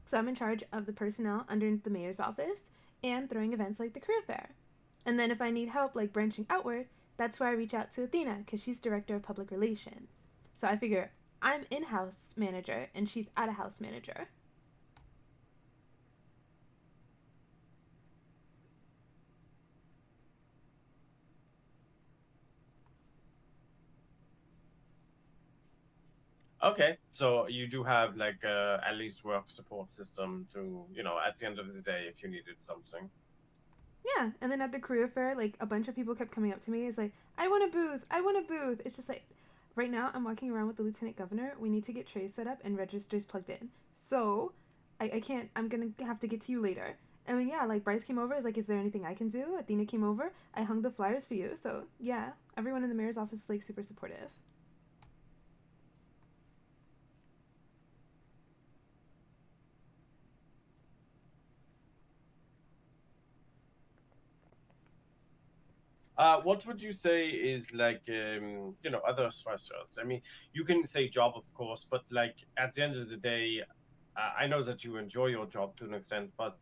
[SPEAKER 1] So I'm in charge of the personnel under the mayor's office and throwing events like the career fair. And then if I need help like branching outward, that's where I reach out to Athena because she's director of public relations. So I figure I'm in-house manager and she's out-of-house manager.
[SPEAKER 4] Okay, so you do have like at least work support system to, at the end of the day, if you needed something.
[SPEAKER 1] Yeah, and then at the career fair, like a bunch of people kept coming up to me. It's like, I want a booth. I want a booth. It's just like, right now I'm walking around with the lieutenant governor. We need to get trays set up and registers plugged in. So, I can't. I'm gonna have to get to you later. I mean, yeah, like Bryce came over. Is like, is there anything I can do? Athena came over. I hung the flyers for you. So yeah, everyone in the mayor's office is like super supportive.
[SPEAKER 4] What would you say is like, other stressors? I mean, you can say job, of course, but like at the end of the day, I know that you enjoy your job to an extent, but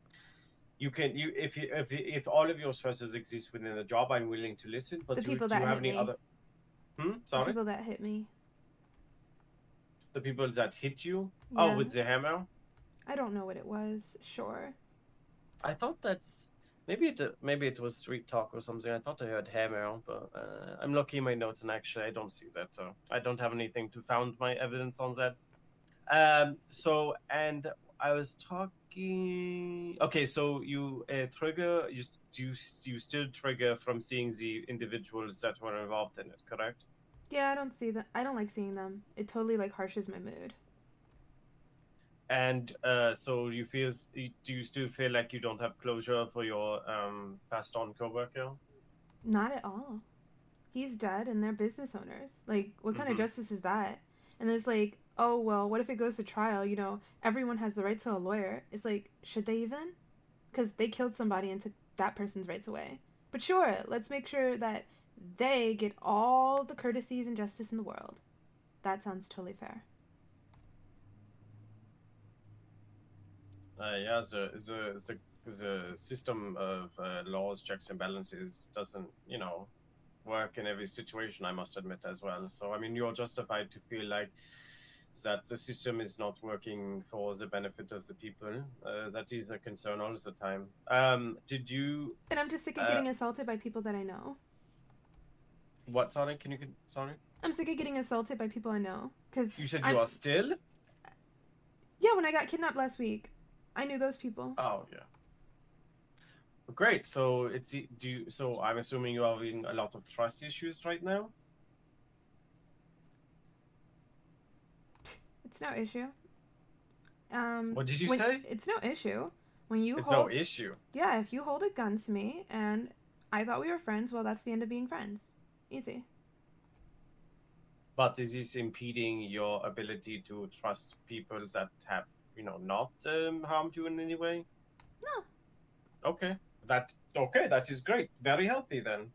[SPEAKER 4] if all of your stressors exist within the job, I'm willing to listen. But
[SPEAKER 1] The people
[SPEAKER 4] do you
[SPEAKER 1] that
[SPEAKER 4] have
[SPEAKER 1] hit
[SPEAKER 4] any
[SPEAKER 1] me.
[SPEAKER 4] other?
[SPEAKER 1] The
[SPEAKER 4] Sorry,
[SPEAKER 1] people that hit me.
[SPEAKER 4] the people that hit you? Oh,
[SPEAKER 1] Yeah.
[SPEAKER 4] with the hammer?
[SPEAKER 1] I don't know what it was. Sure.
[SPEAKER 4] I thought that's maybe it was street talk or something. I thought I heard hammer, but I'm looking in my notes and actually I don't see that. So I don't have anything to found my evidence on that. So and I was talking. Okay, so you trigger you still trigger from seeing the individuals that were involved in it, correct?
[SPEAKER 1] Yeah, I don't see them. I don't like seeing them. It totally like harshes my mood.
[SPEAKER 4] And so do you still feel like you don't have closure for your passed on coworker?
[SPEAKER 1] Not at all. He's dead and they're business owners. Like, what kind of
[SPEAKER 4] Mm-hmm.
[SPEAKER 1] justice is that? And it's like, oh, well, what if it goes to trial? You know, everyone has the right to a lawyer. It's like, should they even? Because they killed somebody and took that person's rights away. But sure, let's make sure that they get all the courtesies and justice in the world. That sounds totally fair.
[SPEAKER 4] Yeah, the system of laws, checks and balances doesn't, work in every situation, I must admit as well. So, I mean, you're justified to feel like that the system is not working for the benefit of the people. That is a concern all the time. Did you,
[SPEAKER 1] And I'm just sick of
[SPEAKER 4] uh,
[SPEAKER 1] getting assaulted by people that I know.
[SPEAKER 4] what, sorry? Sorry?
[SPEAKER 1] I'm sick of getting assaulted by people I know. Because
[SPEAKER 4] You said you
[SPEAKER 1] I'm.
[SPEAKER 4] are still?
[SPEAKER 1] Yeah, when I got kidnapped last week, I knew those people.
[SPEAKER 4] Oh yeah. Great. So so I'm assuming you're having a lot of trust issues right now.
[SPEAKER 1] It's no issue.
[SPEAKER 4] What did you
[SPEAKER 1] When
[SPEAKER 4] say?
[SPEAKER 1] it's no issue when you
[SPEAKER 4] It's no
[SPEAKER 1] hold.
[SPEAKER 4] issue.
[SPEAKER 1] Yeah, if you hold a gun to me and I thought we were friends, well, that's the end of being friends. Easy.
[SPEAKER 4] But is this impeding your ability to trust people that have, not harmed you in any way?
[SPEAKER 1] No.
[SPEAKER 4] Okay. That is great. Very healthy then.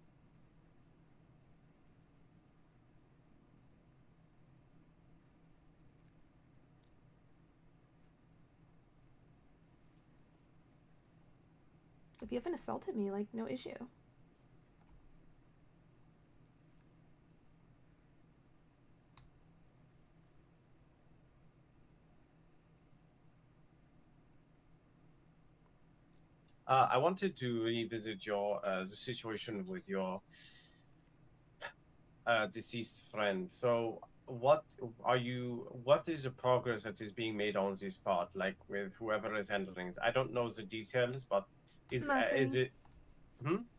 [SPEAKER 1] If you haven't assaulted me, like, no issue.
[SPEAKER 4] I wanted to revisit the situation with your deceased friend. So, what is the progress that is being made on this part, like with whoever is handling it? I don't know the details, but is
[SPEAKER 1] Nothing.
[SPEAKER 4] it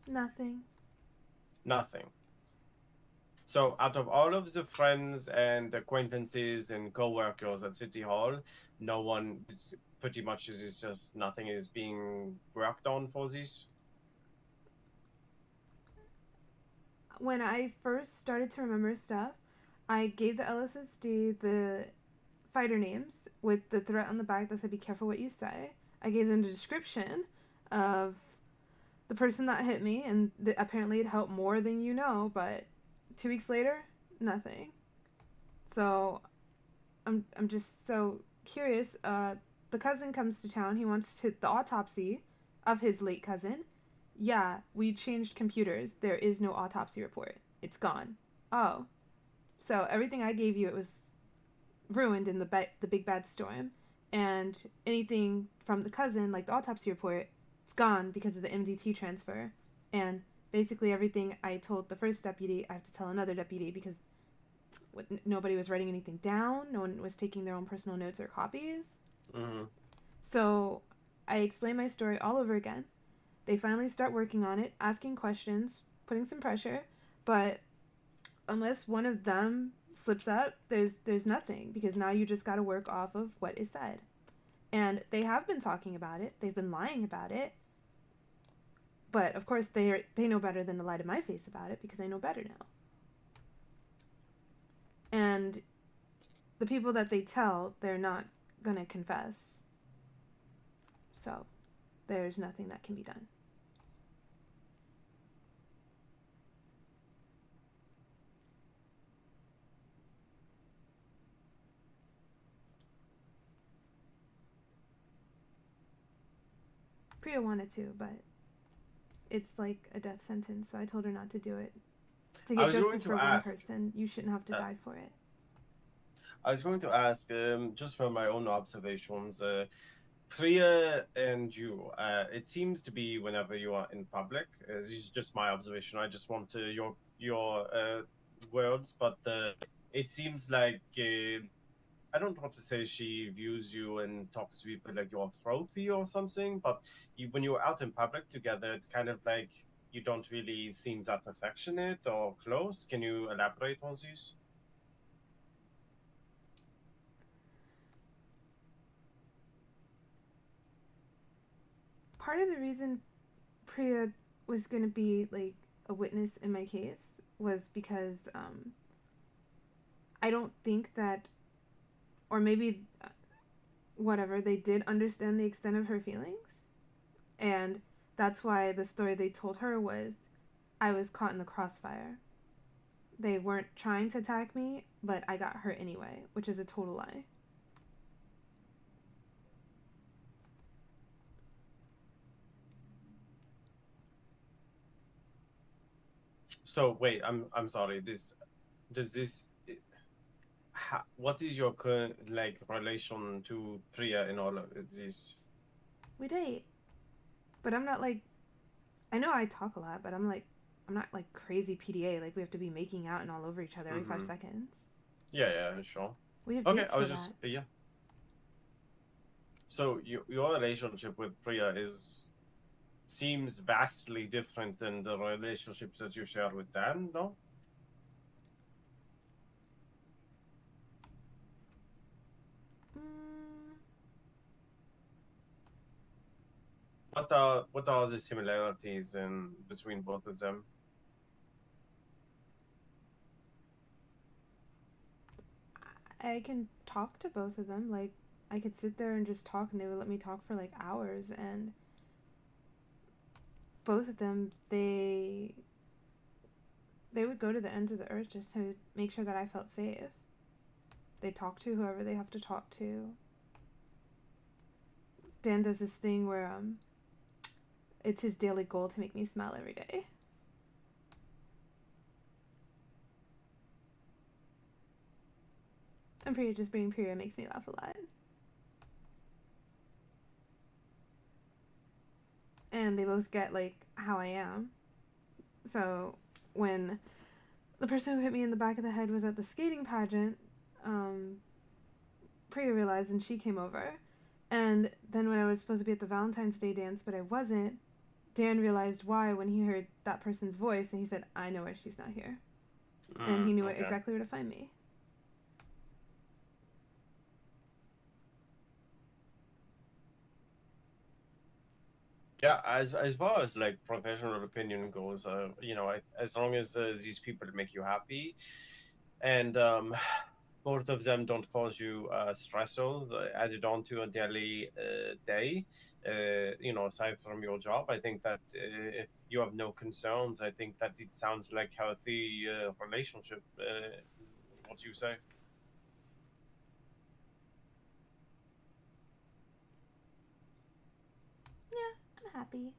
[SPEAKER 1] Nothing.
[SPEAKER 4] nothing? So, out of all of the friends and acquaintances and co-workers at City Hall, no one is pretty much is just nothing is being worked on for this.
[SPEAKER 1] When I first started to remember stuff, I gave the LSSD the fighter names with the threat on the back that said, "Be careful what you say." I gave them the description of the person that hit me, and apparently it helped more than you know, but 2 weeks later, nothing. So I'm just so curious. The cousin comes to town. He wants the autopsy of his late cousin. Yeah, we changed computers. There is no autopsy report. It's gone. Oh, so everything I gave you, it was ruined in the big bad storm, and anything from the cousin, like the autopsy report, it's gone because of the MDT transfer. And basically everything I told the first deputy, I have to tell another deputy because nobody was writing anything down. No one was taking their own personal notes or copies.
[SPEAKER 4] Mm-hmm.
[SPEAKER 1] So I explain my story all over again. They finally start working on it, asking questions, putting some pressure, but unless one of them slips up, there's nothing, because now you just got to work off of what is said. And they have been talking about it. They've been lying about it. But of course they know better than to lie to my face about it, because I know better now. And the people that they tell, they're not going to confess. So there's nothing that can be done. Priya wanted to, but it's like a death sentence, so I told her not to do it. To get justice for one person, you shouldn't have to die for it.
[SPEAKER 4] I was going to ask, just from my own observations, Priya and you, it seems to be whenever you are in public. This is just my observation. I just want your words, but it seems like I don't want to say she views you and talks to people like your trophy or something, but when you're out in public together, it's kind of like you don't really seem that affectionate or close. Can you elaborate on this?
[SPEAKER 1] Part of the reason Priya was going to be like a witness in my case was because I don't think that, or maybe whatever, they did understand the extent of her feelings. And that's why the story they told her was I was caught in the crossfire. They weren't trying to attack me, but I got hurt anyway, which is a total lie.
[SPEAKER 4] So wait, I'm sorry. What is your current like relation to Priya in all of this?
[SPEAKER 1] We date, but I'm not like, I know I talk a lot, but I'm not like crazy PDA. Like we have to be making out and all over each other every 5 seconds.
[SPEAKER 4] Yeah, sure.
[SPEAKER 1] We have
[SPEAKER 4] Okay,
[SPEAKER 1] dates
[SPEAKER 4] I was
[SPEAKER 1] for
[SPEAKER 4] just
[SPEAKER 1] that.
[SPEAKER 4] yeah. So your relationship with Priya seems vastly different than the relationships that you share with Dan, no?
[SPEAKER 1] Mm,
[SPEAKER 4] What are the similarities in between both of them?
[SPEAKER 1] I can talk to both of them. Like, I could sit there and just talk, and they would let me talk for like hours. And both of them, they would go to the ends of the earth just to make sure that I felt safe. They talk to whoever they have to talk to. Dan does this thing where it's his daily goal to make me smile every day. And Priya just being Priya makes me laugh a lot. And they both get like how I am. So when the person who hit me in the back of the head was at the skating pageant, Priya realized and she came over. And then when I was supposed to be at the Valentine's Day dance, but I wasn't, Dan realized why when he heard that person's voice, and he said, I know why she's not here. And he knew
[SPEAKER 4] Okay.
[SPEAKER 1] exactly where to find me.
[SPEAKER 4] Yeah, as far as like professional opinion goes, as long as these people make you happy, and both of them don't cause you stressors added on to a daily day, aside from your job, I think that if you have no concerns, I think that it sounds like healthy relationship. What do you say?
[SPEAKER 1] Yeah, I'm happy.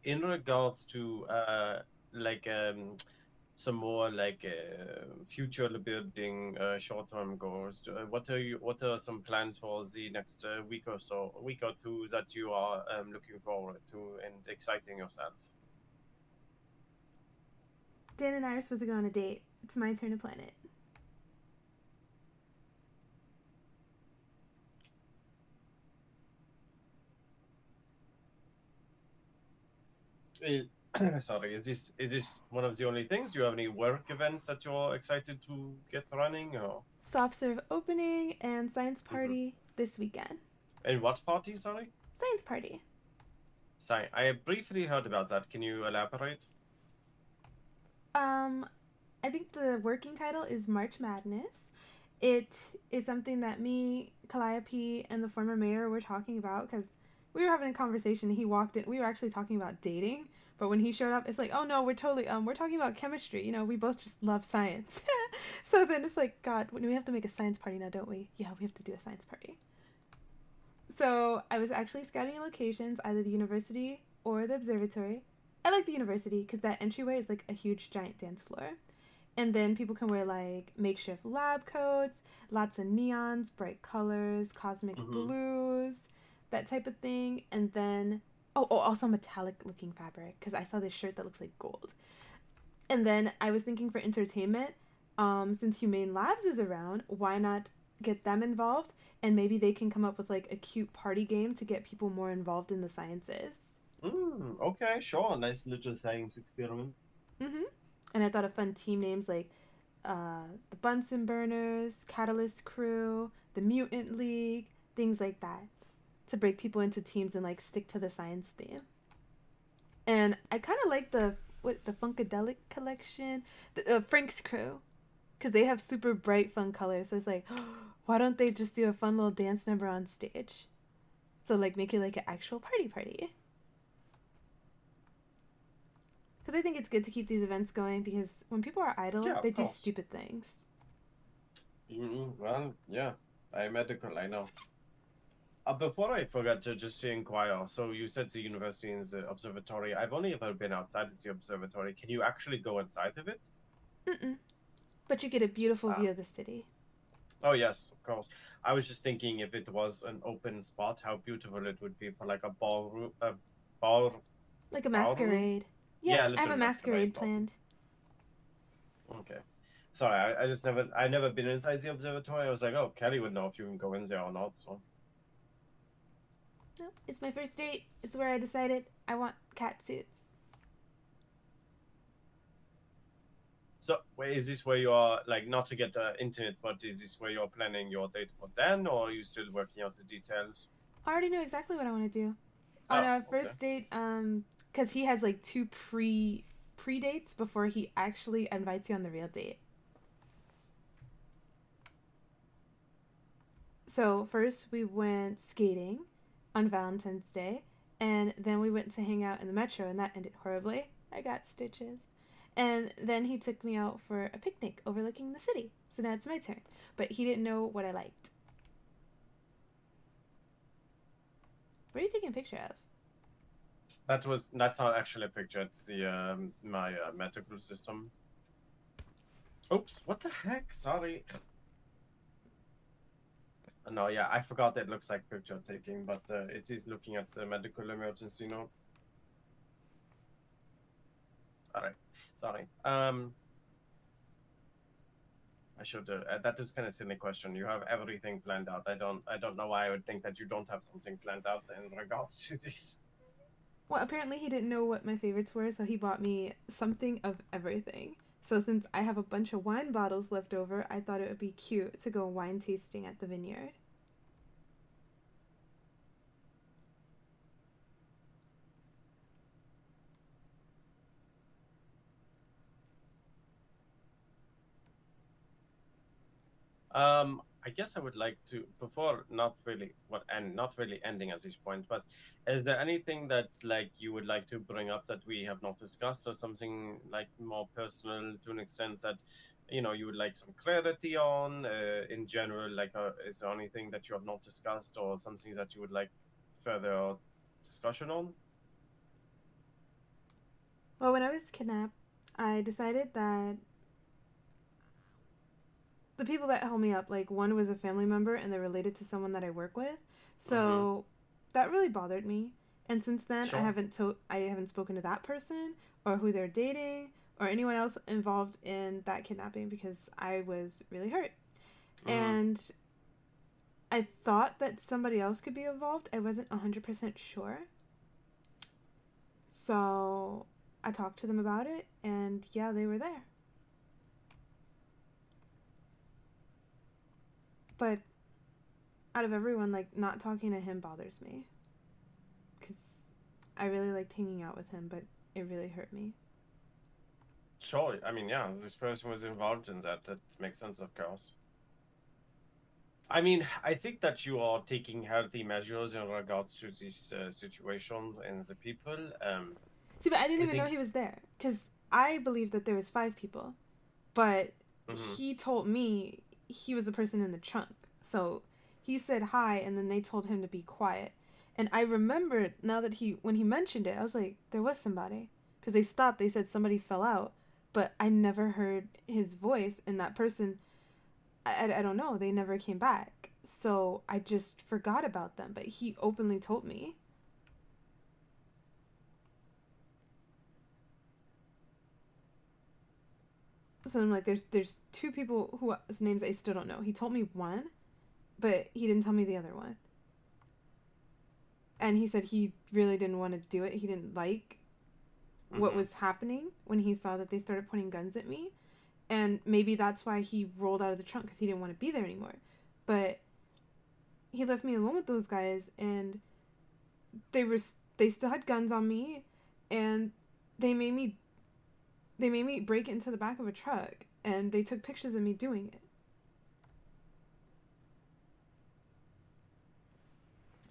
[SPEAKER 4] In regards to like some more like future building short-term goals, what are some plans for the next week or so, a week or two, that you are looking forward to and exciting yourself?
[SPEAKER 1] Dan and I are supposed to go on a date. It's my turn to plan it.
[SPEAKER 4] Sorry, is this one of the only things? Do you have any work events that you're excited to get running, or
[SPEAKER 1] Soft serve opening and science
[SPEAKER 4] Mhm.
[SPEAKER 1] party this weekend.
[SPEAKER 4] And what party? Sorry,
[SPEAKER 1] Science party.
[SPEAKER 4] sorry, I briefly heard about that. Can you elaborate?
[SPEAKER 1] Um, I think the working title is March Madness. It is something that me, Calliope, and the former mayor were talking about because we were having a conversation. And he walked in. We were actually talking about dating, but when he showed up, it's like, oh no, we're totally we're talking about chemistry. You know, we both just love science. So then it's like, God, we have to make a science party now, don't we? Yeah, we have to do a science party. So I was actually scouting locations, either the university or the observatory. I like the university because that entryway is like a huge giant dance floor. And then people can wear like makeshift lab coats, lots of neons, bright colors, cosmic
[SPEAKER 4] Mm-hmm.
[SPEAKER 1] blues, that type of thing. And then, also metallic looking fabric because I saw this shirt that looks like gold. And then I was thinking for entertainment, since Humane Labs is around, why not get them involved? And maybe they can come up with like a cute party game to get people more involved in the sciences.
[SPEAKER 4] Okay, sure. Nice little science experiment.
[SPEAKER 1] Mm-hmm. And I thought of fun team names like the Bunsen Burners, Catalyst Crew, the Mutant League, things like that, to break people into teams and like stick to the science theme. And I kind of like the Funkadelic collection, the Frank's Crew, because they have super bright, fun colors. So it's like, why don't they just do a fun little dance number on stage? So like make it like an actual party. Because I think it's good to keep these events going because when people are idle,
[SPEAKER 4] Yeah,
[SPEAKER 1] they
[SPEAKER 4] of
[SPEAKER 1] do
[SPEAKER 4] course.
[SPEAKER 1] stupid things.
[SPEAKER 4] Well, yeah, I'm medical, I know. Before I forgot to just inquire, so you said the university is the observatory. I've only ever been outside of the observatory. Can you actually go inside of it?
[SPEAKER 1] Mm-mm. But you get a beautiful
[SPEAKER 4] Ah,
[SPEAKER 1] view of the city.
[SPEAKER 4] oh yes, of course. I was just thinking if it was an open spot, how beautiful it would be for like a ballroom,
[SPEAKER 1] Like a
[SPEAKER 4] ballroom.
[SPEAKER 1] masquerade. Yeah, I have
[SPEAKER 4] Little
[SPEAKER 1] a
[SPEAKER 4] masquerade
[SPEAKER 1] masquerade
[SPEAKER 4] ball.
[SPEAKER 1] planned.
[SPEAKER 4] Okay. Sorry, I just I never been inside the observatory. I was like, oh, Kelly would know if you can go in there or not. So.
[SPEAKER 1] No, it's my first date. It's where I decided I want cat suits.
[SPEAKER 4] So, wait, is this where you are, like, not to get intimate, but is this where you're planning your date for then, or are you still working out the details?
[SPEAKER 1] I already know exactly what I want to do. On
[SPEAKER 4] Oh,
[SPEAKER 1] a
[SPEAKER 4] okay.
[SPEAKER 1] first date, because he has like two pre dates before he actually invites you on the real date. So first we went skating on Valentine's Day, and then we went to hang out in the metro, and that ended horribly. I got stitches. And then he took me out for a picnic overlooking the city. So now it's my turn. But he didn't know what I liked. What are you taking a picture of?
[SPEAKER 4] That's not actually a picture. It's the my medical system. Oops, what the heck? Sorry. No, yeah, I forgot that it looks like picture taking, but it is looking at the medical emergency note. All right, sorry. I should. That is kind of silly question. You have everything planned out. I don't know why I would think that you don't have something planned out in regards to this.
[SPEAKER 1] Well, apparently he didn't know what my favorites were, so he bought me something of everything. So since I have a bunch of wine bottles left over, I thought it would be cute to go wine tasting at the vineyard.
[SPEAKER 4] I guess I would like to, before not really not really ending at this point, but is there anything that like you would like to bring up that we have not discussed, or something like more personal to an extent that you would like some clarity on in general? Like, is there anything that you have not discussed, or something that you would like further discussion on?
[SPEAKER 1] Well, when I was kidnapped, I decided that the people that held me up, like one was a family member and they're related to someone that I work with. So that really bothered me. And since then,
[SPEAKER 4] Sure.
[SPEAKER 1] I haven't spoken to that person or who they're dating or anyone else involved in that kidnapping because I was really hurt. And I thought that somebody else could be involved. I wasn't 100% sure. So I talked to them about it, and yeah, they were there. But out of everyone, like, not talking to him bothers me. Because I really liked hanging out with him, but it really hurt me.
[SPEAKER 4] Sure. I mean, yeah, this person was involved in that. That makes sense, of course. I mean, I think that you are taking healthy measures in regards to this situation and the people.
[SPEAKER 1] See, but I didn't
[SPEAKER 4] I
[SPEAKER 1] even know
[SPEAKER 4] think.
[SPEAKER 1] he was there. Because I believed that there was 5 people. But he told me he was the person in the trunk. So he said hi, and then they told him to be quiet. And I remembered now that when he mentioned it, I was like, there was somebody. Because they stopped, they said somebody fell out. But I never heard his voice, and that person, I don't know, they never came back. So I just forgot about them. But he openly told me. So I'm like, there's 2 people whose names I still don't know. He told me one, but he didn't tell me the other one. And he said he really didn't want to do it. He didn't like what was happening when he saw that they started pointing guns at me. And maybe that's why he rolled out of the trunk, because he didn't want to be there anymore. But he left me alone with those guys, and they still had guns on me, and they made me break into the back of a truck, and they took pictures of me doing it.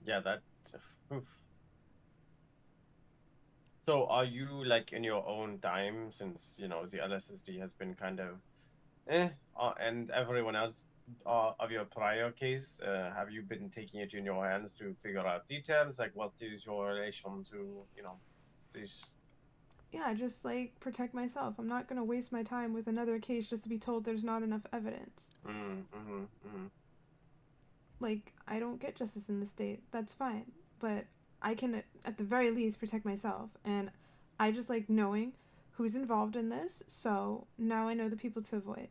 [SPEAKER 4] Yeah, that. Oof. So, are you like in your own time, since the LSSD has been kind of, and everyone else of your prior case, have you been taking it in your hands to figure out details? Like, what is your relation to this?
[SPEAKER 1] Yeah, just like protect myself. I'm not gonna waste my time with another case just to be told there's not enough evidence. Like, I don't get justice in the state. That's fine, but I can at the very least protect myself. And I just like knowing who's involved in this, so now I know the people to avoid.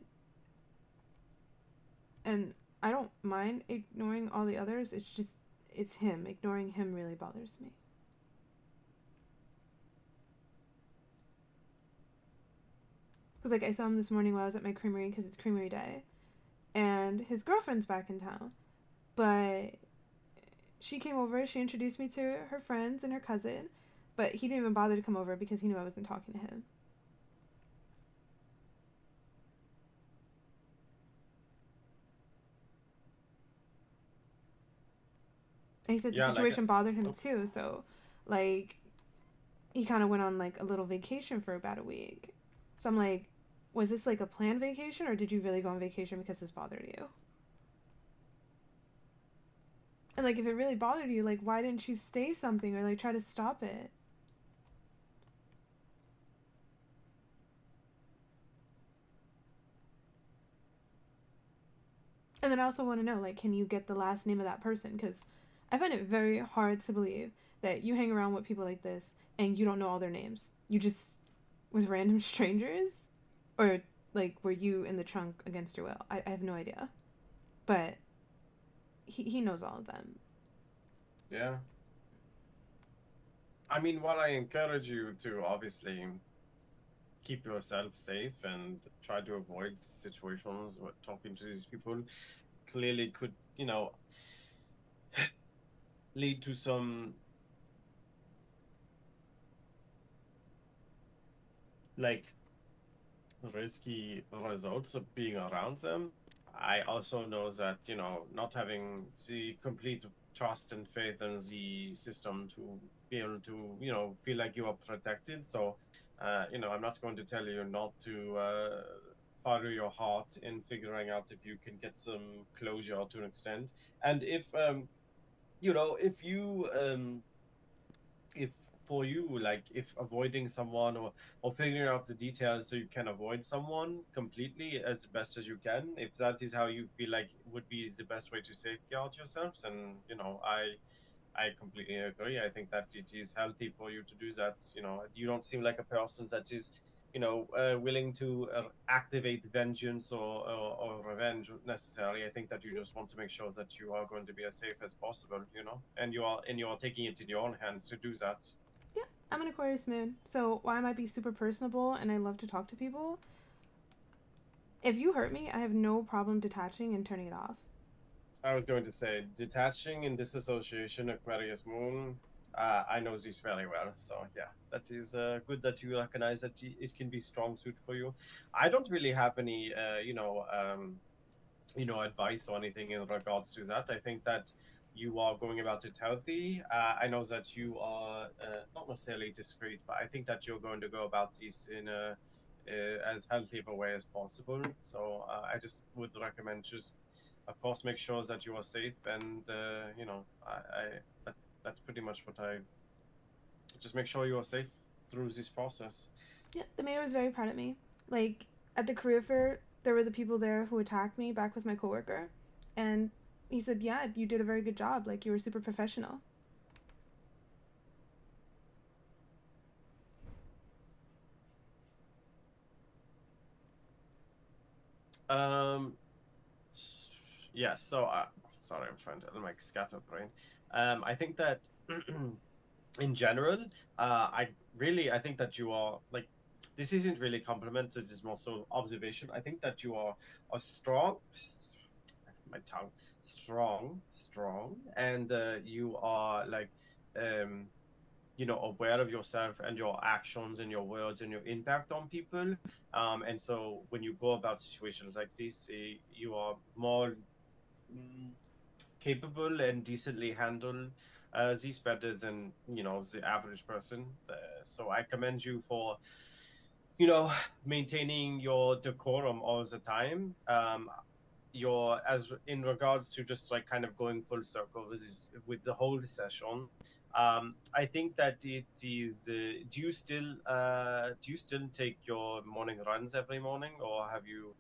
[SPEAKER 1] And I don't mind ignoring all the others, it's just, it's him. Ignoring him really bothers me. Because, like, I saw him this morning while I was at my creamery because it's creamery day. And his girlfriend's back in town. But she came over, she introduced me to her friends and her cousin. But he didn't even bother to come over because he knew I wasn't talking to him. And he said the situation bothered him too. So, like, he kind of went on, like, a little vacation for about a week. So I'm like, was this, like, a planned vacation, or did you really go on vacation because this bothered you? And, like, if it really bothered you, like, why didn't you say something or, like, try to stop it? And then I also want to know, like, can you get the last name of that person? Because I find it very hard to believe that you hang around with people like this and you don't know all their names. You just, with random strangers? Or, like, were you in the trunk against your will? I have no idea. But he knows all of them.
[SPEAKER 4] Yeah. I mean, what I encourage you to obviously keep yourself safe and try to avoid situations where talking to these people clearly could, lead to some like risky results of being around them. I also know that, not having the complete trust and faith in the system to be able to, feel like you are protected. So, I'm not going to tell you not to follow your heart in figuring out if you can get some closure to an extent. And if, if you, if for you, like if avoiding someone or figuring out the details so you can avoid someone completely as best as you can, if that is how you feel like would be the best way to safeguard yourselves, and I completely agree. I think that it is healthy for you to do that. You don't seem like a person that is willing to activate vengeance or revenge necessarily. I think that you just want to make sure that you are going to be as safe as possible, and you are taking it in your own hands to do that.
[SPEAKER 1] Yeah, I'm an Aquarius moon, so while I might be super personable and I love to talk to people, if you hurt me, I have no problem detaching and turning it off.
[SPEAKER 4] I was going to say, detaching in disassociation, Aquarius moon. I know this very well, so yeah, that is good that you recognize that it can be strong suit for you. I don't really have any, advice or anything in regards to that. I think that you are going about it healthy. I know that you are not necessarily discreet, but I think that you're going to go about this in as healthy of a way as possible. So I just would recommend just, of course, make sure that you are safe, and that's pretty much what I just make sure you are safe through this process.
[SPEAKER 1] Yeah, the mayor was very proud of me. Like, at the career fair, there were the people there who attacked me back with my coworker. And he said, yeah, you did a very good job. Like, you were super professional.
[SPEAKER 4] Yeah, so sorry, I'm trying to like scatter brain. I think that in general, I think that you are like, this isn't really compliment, it is more so observation. I think that you are a strong, my tongue, strong, and you are like, um, aware of yourself and your actions and your words and your impact on people. And so when you go about situations like this, you are more mm, capable and decently handle these better than the average person. So I commend you for maintaining your decorum all the time. Your as in regards to just like kind of going full circle with the whole session. I think that it is. Do you still take your morning runs every morning, or have you?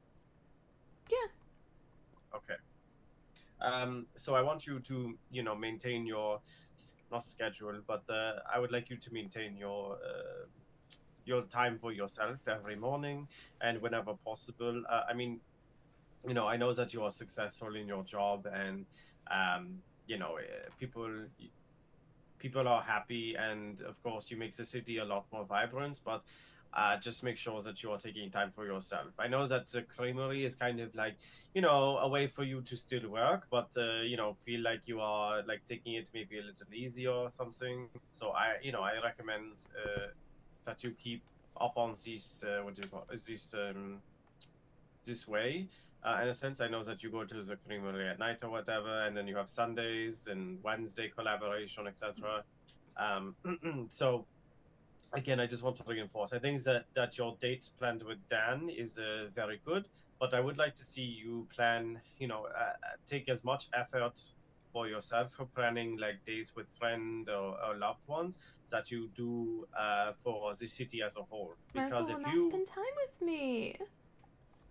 [SPEAKER 1] Yeah.
[SPEAKER 4] Okay. So I want you to, maintain your not schedule, but I would like you to maintain your your time for yourself every morning and whenever possible. I mean, I know that you are successful in your job, and people are happy, and of course you make the city a lot more vibrant, but just make sure that you are taking time for yourself. I know that the creamery is kind of like, a way for you to still work, but feel like you are like taking it maybe a little easier or something. So I recommend that you keep up on this, what do you call this way. In a sense, I know that you go to the creamery at night or whatever, and then you have Sundays and Wednesday collaboration, etc. Um, so again, I just want to reinforce. I think that your date planned with Dan is very good, but I would like to see you plan. Take as much effort for yourself for planning like days with friend or loved ones that you do for the city as a whole.
[SPEAKER 1] My uncle
[SPEAKER 4] Because
[SPEAKER 1] will
[SPEAKER 4] if
[SPEAKER 1] not
[SPEAKER 4] you
[SPEAKER 1] spend time with me.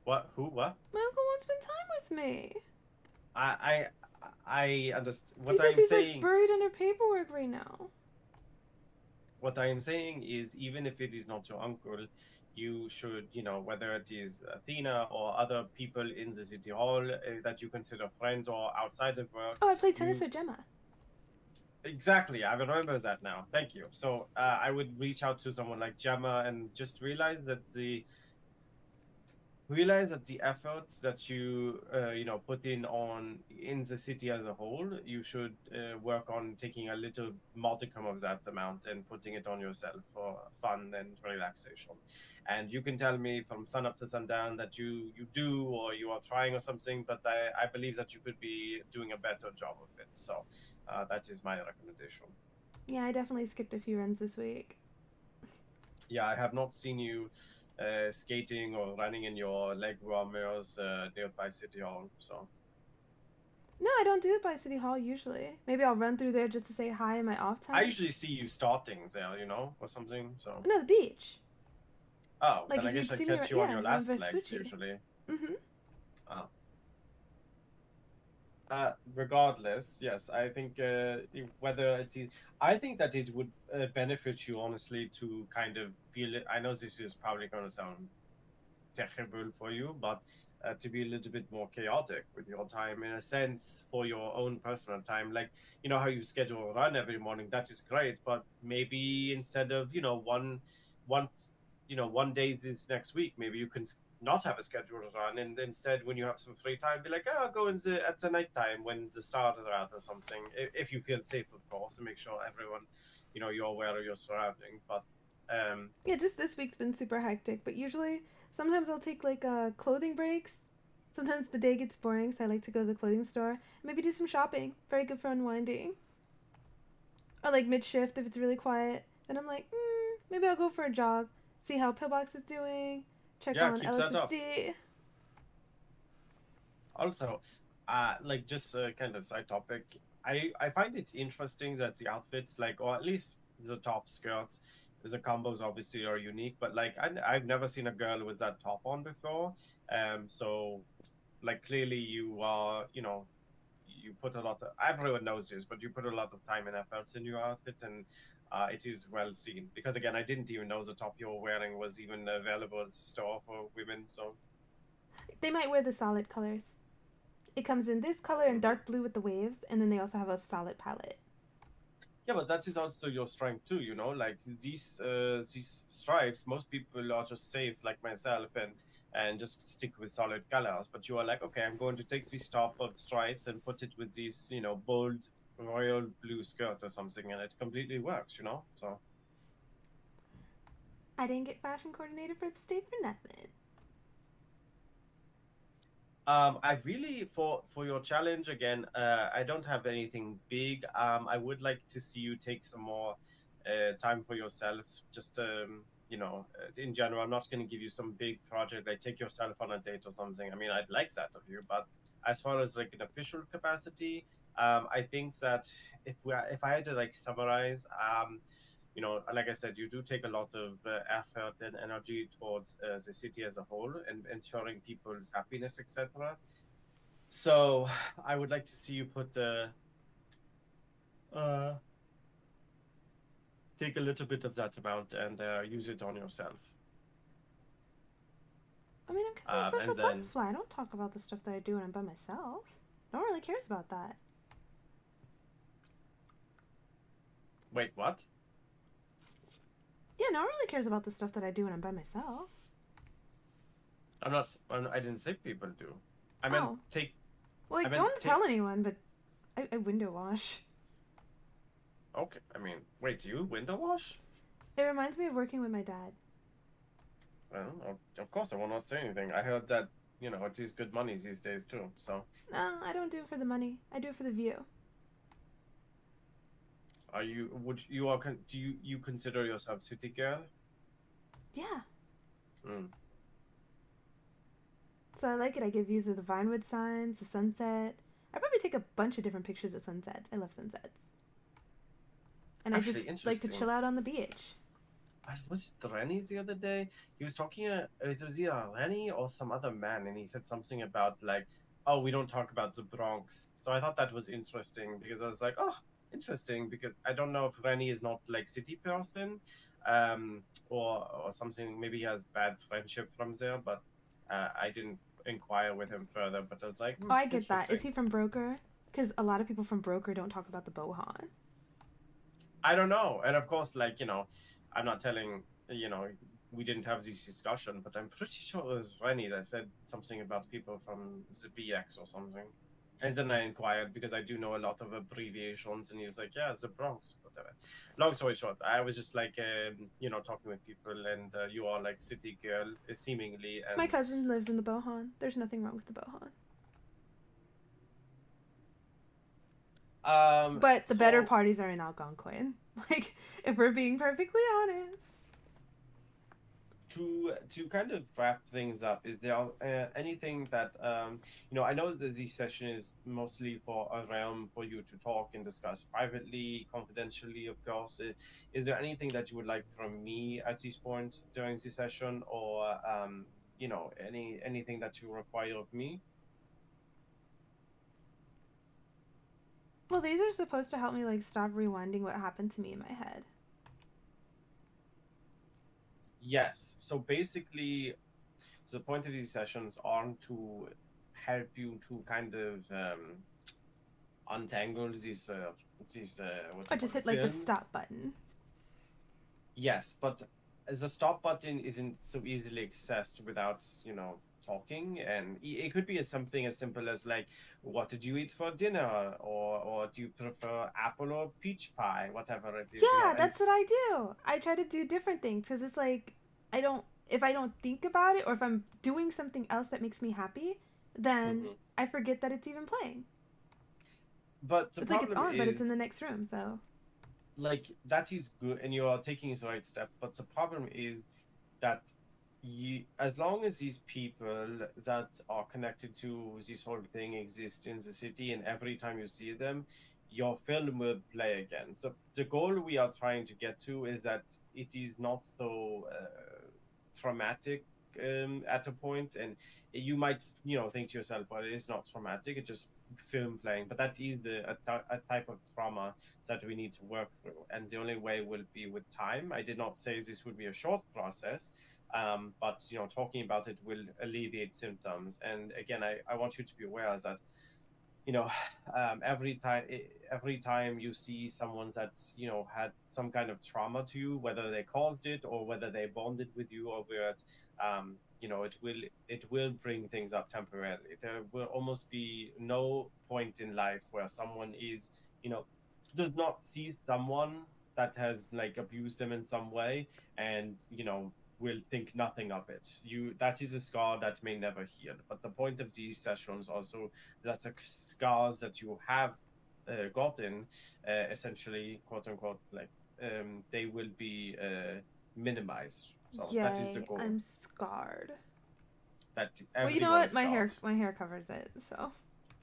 [SPEAKER 4] what
[SPEAKER 1] My uncle won't spend time with me.
[SPEAKER 4] I I understand
[SPEAKER 1] He
[SPEAKER 4] what
[SPEAKER 1] says
[SPEAKER 4] I'm
[SPEAKER 1] he's like
[SPEAKER 4] saying.
[SPEAKER 1] buried under paperwork right now.
[SPEAKER 4] What I am saying is, even if it is not your uncle, you should, whether it is Athena or other people in the city hall that you consider friends or outside of work,
[SPEAKER 1] Oh, I played tennis
[SPEAKER 4] you
[SPEAKER 1] with Gemma.
[SPEAKER 4] exactly. I remember that now. Thank you. So I would reach out to someone like Gemma and just realize that the efforts that you put in the city as a whole, you should work on taking a little modicum of that amount and putting it on yourself for fun and relaxation. And you can tell me from sun up to sundown that you do, or you are trying or something, but I believe that you could be doing a better job of it. So that is my recommendation.
[SPEAKER 1] Yeah, I definitely skipped a few runs this week.
[SPEAKER 4] Yeah, I have not seen you skating or running in your leg warmers nearby City Hall. So
[SPEAKER 1] No, I don't do it by City Hall usually. Maybe I'll run through there just to say hi in my off
[SPEAKER 4] I
[SPEAKER 1] time.
[SPEAKER 4] usually see you starting there, or something. So
[SPEAKER 1] No, the beach. Like
[SPEAKER 4] then I
[SPEAKER 1] if
[SPEAKER 4] guess
[SPEAKER 1] you'd
[SPEAKER 4] I
[SPEAKER 1] see me,
[SPEAKER 4] catch you on
[SPEAKER 1] yeah,
[SPEAKER 4] your
[SPEAKER 1] around
[SPEAKER 4] last legs
[SPEAKER 1] Vespucci.
[SPEAKER 4] usually.
[SPEAKER 1] Mm-hmm.
[SPEAKER 4] Oh. Regardless, yes, I think whether it is, I think that it would benefit you honestly to kind of I know this is probably going to sound terrible for you, but to be a little bit more chaotic with your time in a sense for your own personal time. Like, how you schedule a run every morning, that is great, but maybe instead of, one, one day this next week, maybe you can not have a scheduled run, and instead when you have some free time, be like, oh, I'll go at the night time when the stars are out or something, if you feel safe, of course, and make sure everyone, you're aware of your surroundings. But
[SPEAKER 1] Yeah, just this week's been super hectic, but usually sometimes I'll take like clothing breaks. Sometimes the day gets boring, so I like to go to the clothing store. Maybe do some shopping. Very good for unwinding. Or like mid shift if it's really quiet. Then I'm like, maybe I'll go for a jog. See how Pillbox is doing. Check
[SPEAKER 4] yeah,
[SPEAKER 1] on
[SPEAKER 4] keep that up.
[SPEAKER 1] LSSD.
[SPEAKER 4] Also, like just a kind of side topic, I find it interesting that the outfits, like, or at least the top skirts, the combos obviously are unique, but like I've never seen a girl with that top on before. So like clearly you are, you put a lot of, everyone knows this, but you put a lot of time and efforts in your outfits, and it is well seen. Because again, I didn't even know the top you were wearing was even available at the store for women. So
[SPEAKER 1] They might wear the solid colors. It comes in this color and
[SPEAKER 4] mhm.
[SPEAKER 1] dark blue with the waves, and then they also have a solid palette.
[SPEAKER 4] Yeah, but that is also your strength too, like these stripes, most people are just safe like myself, and just stick with solid colors, but you are like, okay, I'm going to take this top of stripes and put it with these, bold royal blue skirt or something, and it completely works. So
[SPEAKER 1] I didn't get fashion coordinator for the state for nothing.
[SPEAKER 4] I really, for your challenge again, I don't have anything big. I would like to see you take some more time for yourself. Just in general, I'm not going to give you some big project like take yourself on a date or something. I mean, I'd like that of you, but as far as like an official capacity, I think that if I had to like summarize, like I said, you do take a lot of effort and energy towards the city as a whole and ensuring people's happiness, etc. So I would like to see you put uh, take a little bit of that amount and use it on yourself.
[SPEAKER 1] I mean, I'm kind of a social
[SPEAKER 4] And then,
[SPEAKER 1] butterfly. I don't talk about the stuff that I do when I'm by myself. No one really cares about that.
[SPEAKER 4] wait, what?
[SPEAKER 1] Yeah, no one really cares about the stuff that I do when I'm by myself.
[SPEAKER 4] I didn't say people do. I meant
[SPEAKER 1] Oh.
[SPEAKER 4] take.
[SPEAKER 1] Well, like,
[SPEAKER 4] I meant
[SPEAKER 1] don't tell anyone, but I window wash.
[SPEAKER 4] Okay, I mean, wait, do you window wash?
[SPEAKER 1] It reminds me of working with my dad.
[SPEAKER 4] Well, of course I will not say anything. I heard that, it is good money these days too, so.
[SPEAKER 1] No, I don't do it for the money. I do it for the view.
[SPEAKER 4] Do you consider yourself city girl?
[SPEAKER 1] Yeah.
[SPEAKER 4] Mm.
[SPEAKER 1] So I like it. I get views of the Vinewood signs, the sunset. I probably take a bunch of different pictures of sunsets. I love sunsets. And
[SPEAKER 4] Actually,
[SPEAKER 1] I just like to
[SPEAKER 4] interesting.
[SPEAKER 1] chill out on the beach.
[SPEAKER 4] Was it Rennie the other day? He was talking, it was either Rennie or some other man, and he said something about, like, oh, we don't talk about the Bronx. So I thought that was interesting, because I was like, oh, interesting, because I don't know if Rennie is not, like, city person, or something. Maybe he has bad friendship from there, but I didn't inquire with him further, but I was like,
[SPEAKER 1] Oh, I get that.
[SPEAKER 4] interesting.
[SPEAKER 1] Is he from Broker? Because a lot of people from Broker don't talk about the Bohan.
[SPEAKER 4] I don't know. And of course, like, I'm not telling, we didn't have this discussion, but I'm pretty sure it was Rennie that said something about people from the BX or something. And then I inquired because I do know a lot of abbreviations, and he was like, yeah, it's the Bronx, whatever. Long story short, I was just like, talking with people, and you are like city girl, seemingly. And
[SPEAKER 1] My cousin lives in the Bohan. There's nothing wrong with the Bohan. But the better parties are in Algonquin. Like, if we're being perfectly honest.
[SPEAKER 4] To kind of wrap things up, is there anything that I know that this session is mostly for a realm for you to talk and discuss privately, confidentially, of course. Is there anything that you would like from me at this point during this session, or anything that you require of me?
[SPEAKER 1] Well, these are supposed to help me, like, stop rewinding what happened to me in my head.
[SPEAKER 4] Yes. So basically, the point of these sessions aren't to help you to kind of untangle this
[SPEAKER 1] Or just hit, like, the stop button.
[SPEAKER 4] Yes, but the stop button isn't so easily accessed without talking, and it could be something as simple as, like, what did you eat for dinner, or do you prefer apple or peach pie, whatever it is.
[SPEAKER 1] Yeah, that's what I do. I try to do different things because it's like if I don't think about it, or if I'm doing something else that makes me happy, then I forget that it's even playing.
[SPEAKER 4] But
[SPEAKER 1] it's like it's on, but it's in the next room, so.
[SPEAKER 4] Like, that is good, and you are taking the right step, but the problem is that as long as these people that are connected to this whole thing exist in the city, and every time you see them, your film will play again. So the goal we are trying to get to is that it is not so traumatic at a point, and you might think to yourself, well, it is not traumatic, it's just film playing, but that is a type of trauma that we need to work through, and the only way will be with time. I did not say this would be a short process, but talking about it will alleviate symptoms. And again, I want you to be aware that every time you see someone that had some kind of trauma to you, whether they caused it or whether they bonded with you over it, it will bring things up temporarily. There will almost be no point in life where someone is does not see someone that has, like, abused them in some way, and will think nothing of it. That is a scar that may never heal. But the point of these sessions also, that's the scars that you have gotten, essentially, quote unquote, like, they will be minimized. So
[SPEAKER 1] Yay,
[SPEAKER 4] that is the goal.
[SPEAKER 1] I'm scarred.
[SPEAKER 4] That
[SPEAKER 1] well, you know what? My hair covers it, so.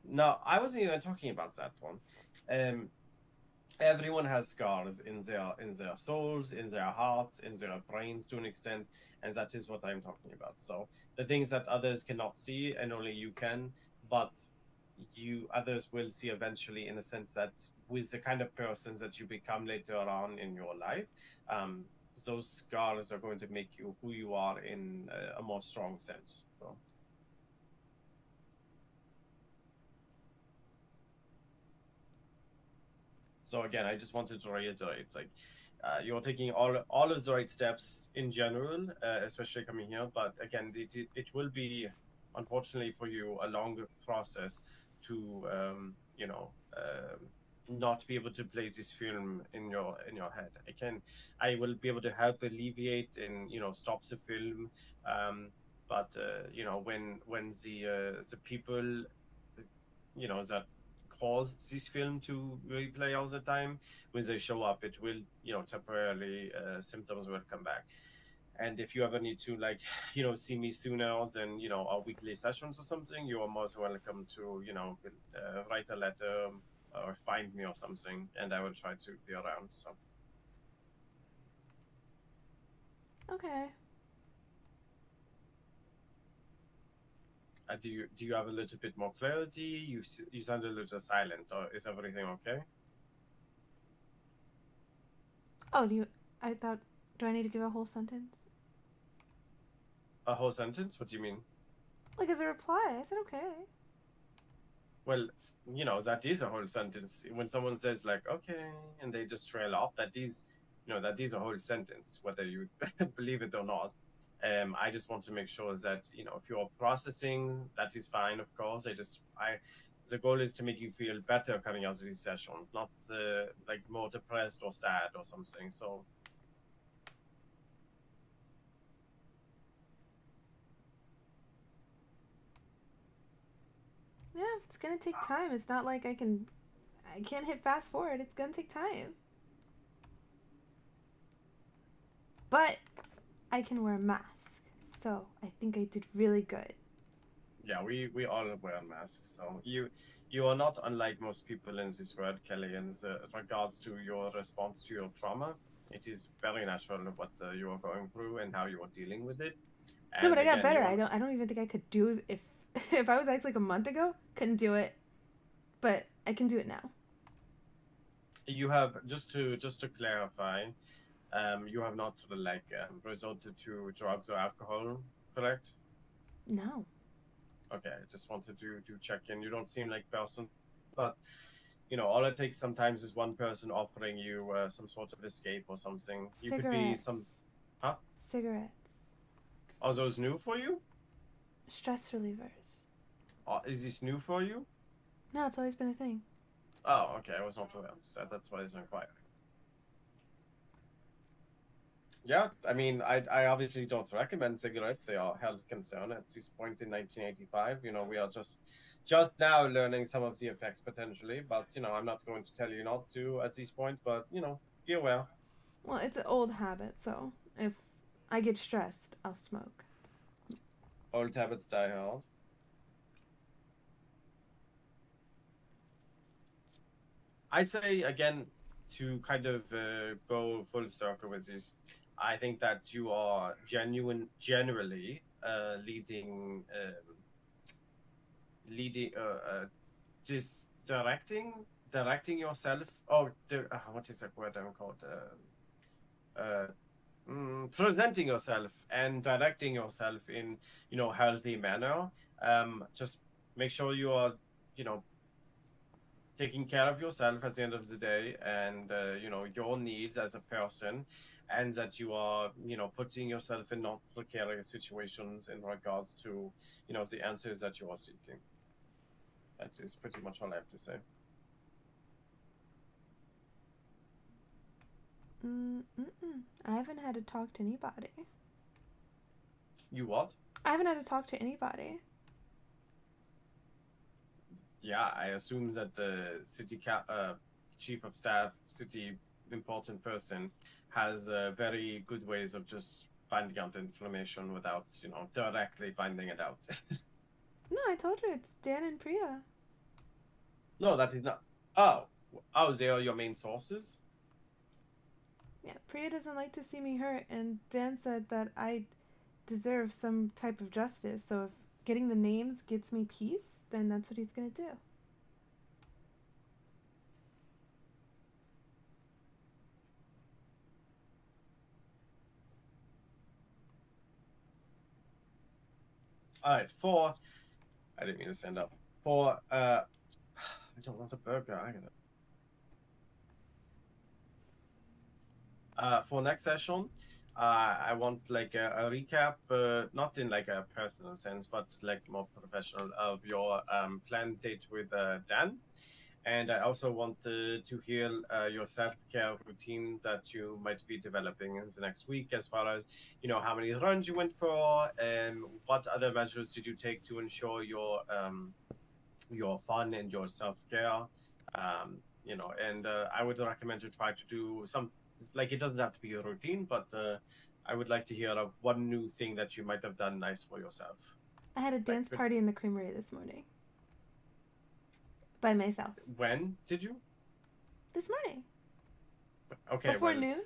[SPEAKER 4] No, I wasn't even talking about that one. Everyone has scars in their souls, in their hearts, in their brains, to an extent, and that is what I'm talking about. So the things that others cannot see and only you can, but others will see eventually, in a sense that with the kind of persons that you become later on in your life, those scars are going to make you who you are in a more strong sense. So again, I just wanted to reiterate, like, you're taking all of the right steps in general, especially coming here. But again, it will be, unfortunately for you, a longer process to not be able to place this film in your head. I will be able to help alleviate and stop the film, but when the people that caused this film to replay all the time, when they show up, it will temporarily symptoms will come back. And if you ever need to, like, see me sooner than our weekly sessions or something, you are most welcome to write a letter or find me or something, and I will try to be around. So
[SPEAKER 1] Okay.
[SPEAKER 4] do you have a little bit more clarity? You sound a little silent. Or is everything okay?
[SPEAKER 1] Oh, I thought, do I need to give a whole sentence?
[SPEAKER 4] A whole sentence? What do you mean?
[SPEAKER 1] Like, as a reply, I said okay.
[SPEAKER 4] Well, that is a whole sentence. When someone says like okay and they just trail off, that is a whole sentence, whether you believe it or not. I just want to make sure that if you're processing, that is fine, of course. The goal is to make you feel better coming out of these sessions, not like more depressed or sad or something. So
[SPEAKER 1] Yeah, it's gonna take time. It's not like I can't hit fast forward. It's gonna take time. But I can wear a mask, so I think I did really good.
[SPEAKER 4] yeah, we all wear masks. So you are not unlike most people in this world, Kelly, in regards to your response to your trauma. It is very natural what you are going through and how you are dealing with it.
[SPEAKER 1] No, but
[SPEAKER 4] And
[SPEAKER 1] I got
[SPEAKER 4] again,
[SPEAKER 1] better. I don't even think I could do if if I was actually like a month ago, couldn't do it. But I can do it now.
[SPEAKER 4] you have just to clarify, you have not like resorted to drugs or alcohol, correct?
[SPEAKER 1] No.
[SPEAKER 4] Okay, I just wanted to check in. You don't seem like person, but all it takes sometimes is one person offering you some sort of escape or something. You could be some,
[SPEAKER 1] Cigarettes.
[SPEAKER 4] huh?
[SPEAKER 1] Cigarettes.
[SPEAKER 4] Are those new for you?
[SPEAKER 1] Stress relievers.
[SPEAKER 4] Is this new for you?
[SPEAKER 1] No, it's always been a thing.
[SPEAKER 4] Oh, okay. I was not aware. So that's why I was inquiring. Yeah, I mean, I obviously don't recommend cigarettes. They are a health concern at this point in 1985. We are just now learning some of the effects potentially, but I'm not going to tell you not to at this point. But be aware.
[SPEAKER 1] Well, it's an old habit, so if I get stressed, I'll smoke.
[SPEAKER 4] Old habits die hard. I'd say again to kind of go full circle with this. I think that you are generally just directing yourself. Oh, what is the word I'm called? Presenting yourself and directing yourself in healthy manner. Just make sure you are you know taking care of yourself at the end of the day, and your needs as a person, and that you are putting yourself in not precarious situations in regards to the answers that you are seeking. That is pretty much all I have to say.
[SPEAKER 1] I haven't had to talk to anybody.
[SPEAKER 4] You what?
[SPEAKER 1] I haven't had to talk to anybody.
[SPEAKER 4] Yeah, I assume that the chief of staff, city important person, has very good ways of just finding out information without directly finding it out.
[SPEAKER 1] No, I told you it's Dan and Priya.
[SPEAKER 4] No, that is not. Oh, they are your main sources.
[SPEAKER 1] Yeah, Priya doesn't like to see me hurt, and Dan said that I deserve some type of justice, so if getting the names gets me peace, then that's what he's gonna do.
[SPEAKER 4] All right, I didn't mean to stand up. I don't want a burger. For next session, I want like a recap, not in like a personal sense, but like more professional of your planned date with Dan. And I also want to hear your self-care routine that you might be developing in the next week, as far as how many runs you went for, and what other measures did you take to ensure your fun and your self-care. And I would recommend to try to do some, like, it doesn't have to be a routine, but I would like to hear of one new thing that you might have done nice for yourself.
[SPEAKER 1] I had a dance party in the creamery this morning. By myself.
[SPEAKER 4] When did you?
[SPEAKER 1] This morning.
[SPEAKER 4] Okay,
[SPEAKER 1] before noon.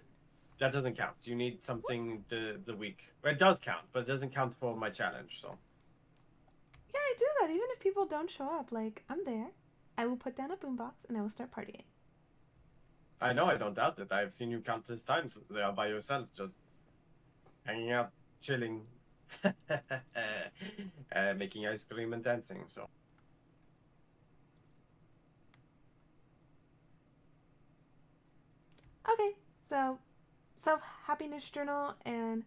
[SPEAKER 4] That doesn't count. You need something the week. Well, it does count, but it doesn't count for my challenge. So.
[SPEAKER 1] Yeah, I do that. Even if people don't show up, like, I'm there. I will put down a boombox and I will start partying.
[SPEAKER 4] I know. I don't doubt it. I've seen you countless times there by yourself, just hanging out, chilling, making ice cream and dancing. So.
[SPEAKER 1] Okay, so self-happiness journal and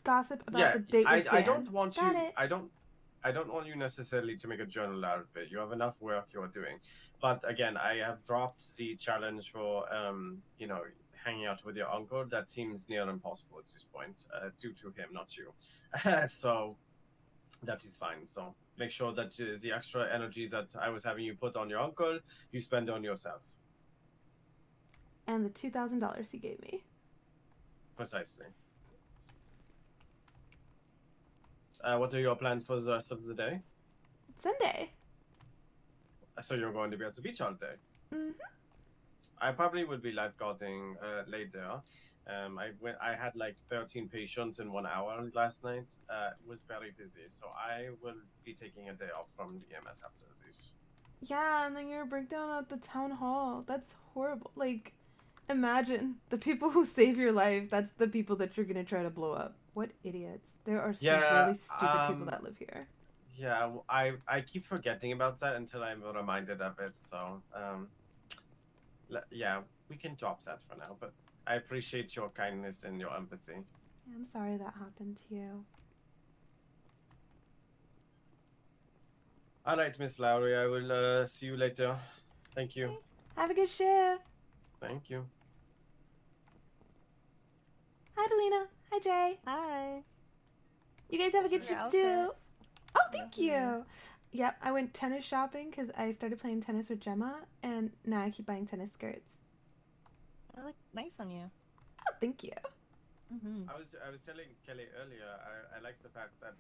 [SPEAKER 1] gossip about the date with Dan.
[SPEAKER 4] I don't want
[SPEAKER 1] Got
[SPEAKER 4] you.
[SPEAKER 1] it.
[SPEAKER 4] I don't want you necessarily to make a journal out of it. You have enough work you're doing. But again, I have dropped the challenge for hanging out with your uncle. That seems near impossible at this point, due to him, not you. So that is fine. So make sure that the extra energy that I was having you put on your uncle, you spend on yourself.
[SPEAKER 1] And the $2,000 he gave me.
[SPEAKER 4] Precisely. What are your plans for the rest of the day?
[SPEAKER 1] Sunday.
[SPEAKER 4] So you're going to be at the beach all day?
[SPEAKER 1] Mm-hmm.
[SPEAKER 4] I probably will be lifeguarding later. I had like 13 patients in 1 hour last night. It was very busy, so I will be taking a day off from the EMS after this.
[SPEAKER 1] Yeah, and then your breakdown at the town hall. That's horrible. Like, imagine the people who save your life. That's the people that you're gonna try to blow up. What idiots! There are some really stupid people that live here.
[SPEAKER 4] Yeah, I keep forgetting about that until I'm reminded of it. So yeah, we can drop that for now. But I appreciate your kindness and your empathy.
[SPEAKER 1] Yeah, I'm sorry that happened to you.
[SPEAKER 4] All right, Miss Lowry. I will see you later. Thank you.
[SPEAKER 1] Okay. Have a good shift.
[SPEAKER 4] Thank you.
[SPEAKER 1] Hi, Delina. Hi, Jay.
[SPEAKER 5] Hi.
[SPEAKER 1] You guys have a good
[SPEAKER 5] Your
[SPEAKER 1] shift
[SPEAKER 5] outfit.
[SPEAKER 1] too. Oh, thank
[SPEAKER 5] Lovely.
[SPEAKER 1] you. Yep, I went tennis shopping because I started playing tennis with Gemma, and now I keep buying tennis skirts.
[SPEAKER 5] They look nice on you.
[SPEAKER 1] Oh, thank you.
[SPEAKER 5] Mm-hmm.
[SPEAKER 4] I was telling Kelly earlier. I like the fact that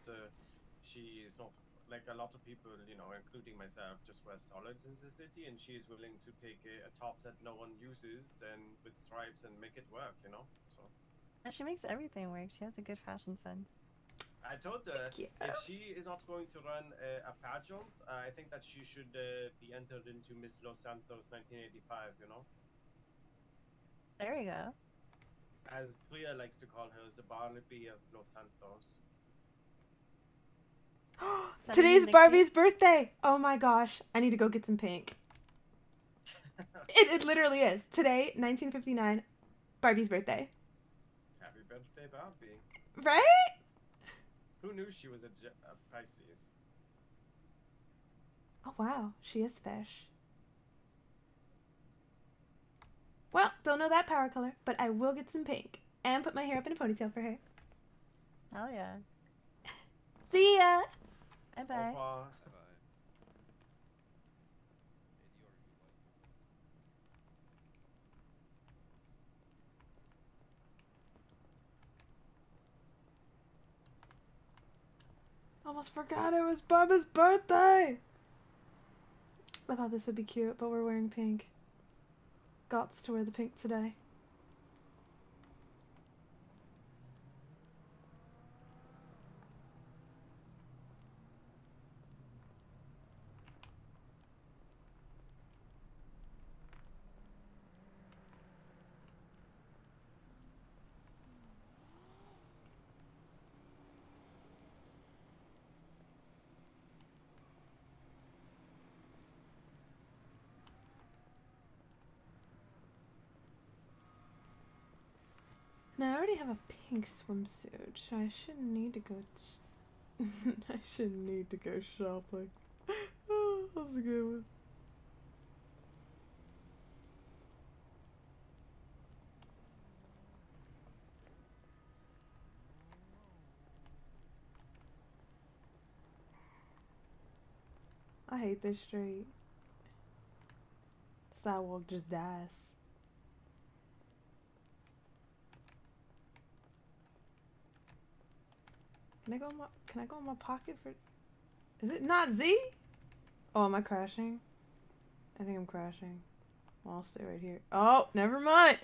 [SPEAKER 4] she is not like a lot of people, including myself, just wear solids in the city, and she's willing to take a top that no one uses and with stripes and make it work. So.
[SPEAKER 5] And she makes everything work. She has a good fashion sense.
[SPEAKER 4] I told her
[SPEAKER 1] Thank you.
[SPEAKER 4] if she is not going to run a pageant, I think that she should be entered into Miss Los Santos 1985.
[SPEAKER 5] There you go.
[SPEAKER 4] As Priya likes to call her, the Barnaby of Los Santos.
[SPEAKER 5] that a
[SPEAKER 1] Today's
[SPEAKER 5] new
[SPEAKER 1] Barbie's birthday. Oh my gosh, I need to go get some pink. It literally is. Today, 1959, Barbie's birthday.
[SPEAKER 4] Happy birthday, Barbie.
[SPEAKER 1] Right?
[SPEAKER 4] Who knew she was a Pisces?
[SPEAKER 1] Oh wow, she is fish. Well, don't know that power color, but I will get some pink and put my hair up in a ponytail for her.
[SPEAKER 5] Hell yeah.
[SPEAKER 1] See ya!
[SPEAKER 5] Bye
[SPEAKER 4] Au
[SPEAKER 5] bye.
[SPEAKER 4] revoir.
[SPEAKER 1] Almost forgot it was Barbara's birthday! I thought this would be cute, but we're wearing pink. Gots to wear the pink today. Now I already have a pink swimsuit. I shouldn't need to go. I shouldn't need to go shopping. Oh, that was a good one. I hate this street. The sidewalk just dies. Can I go in my pocket for? Is it not Z? Oh, am I crashing? I think I'm crashing. Well, I'll stay right here. Oh, never mind.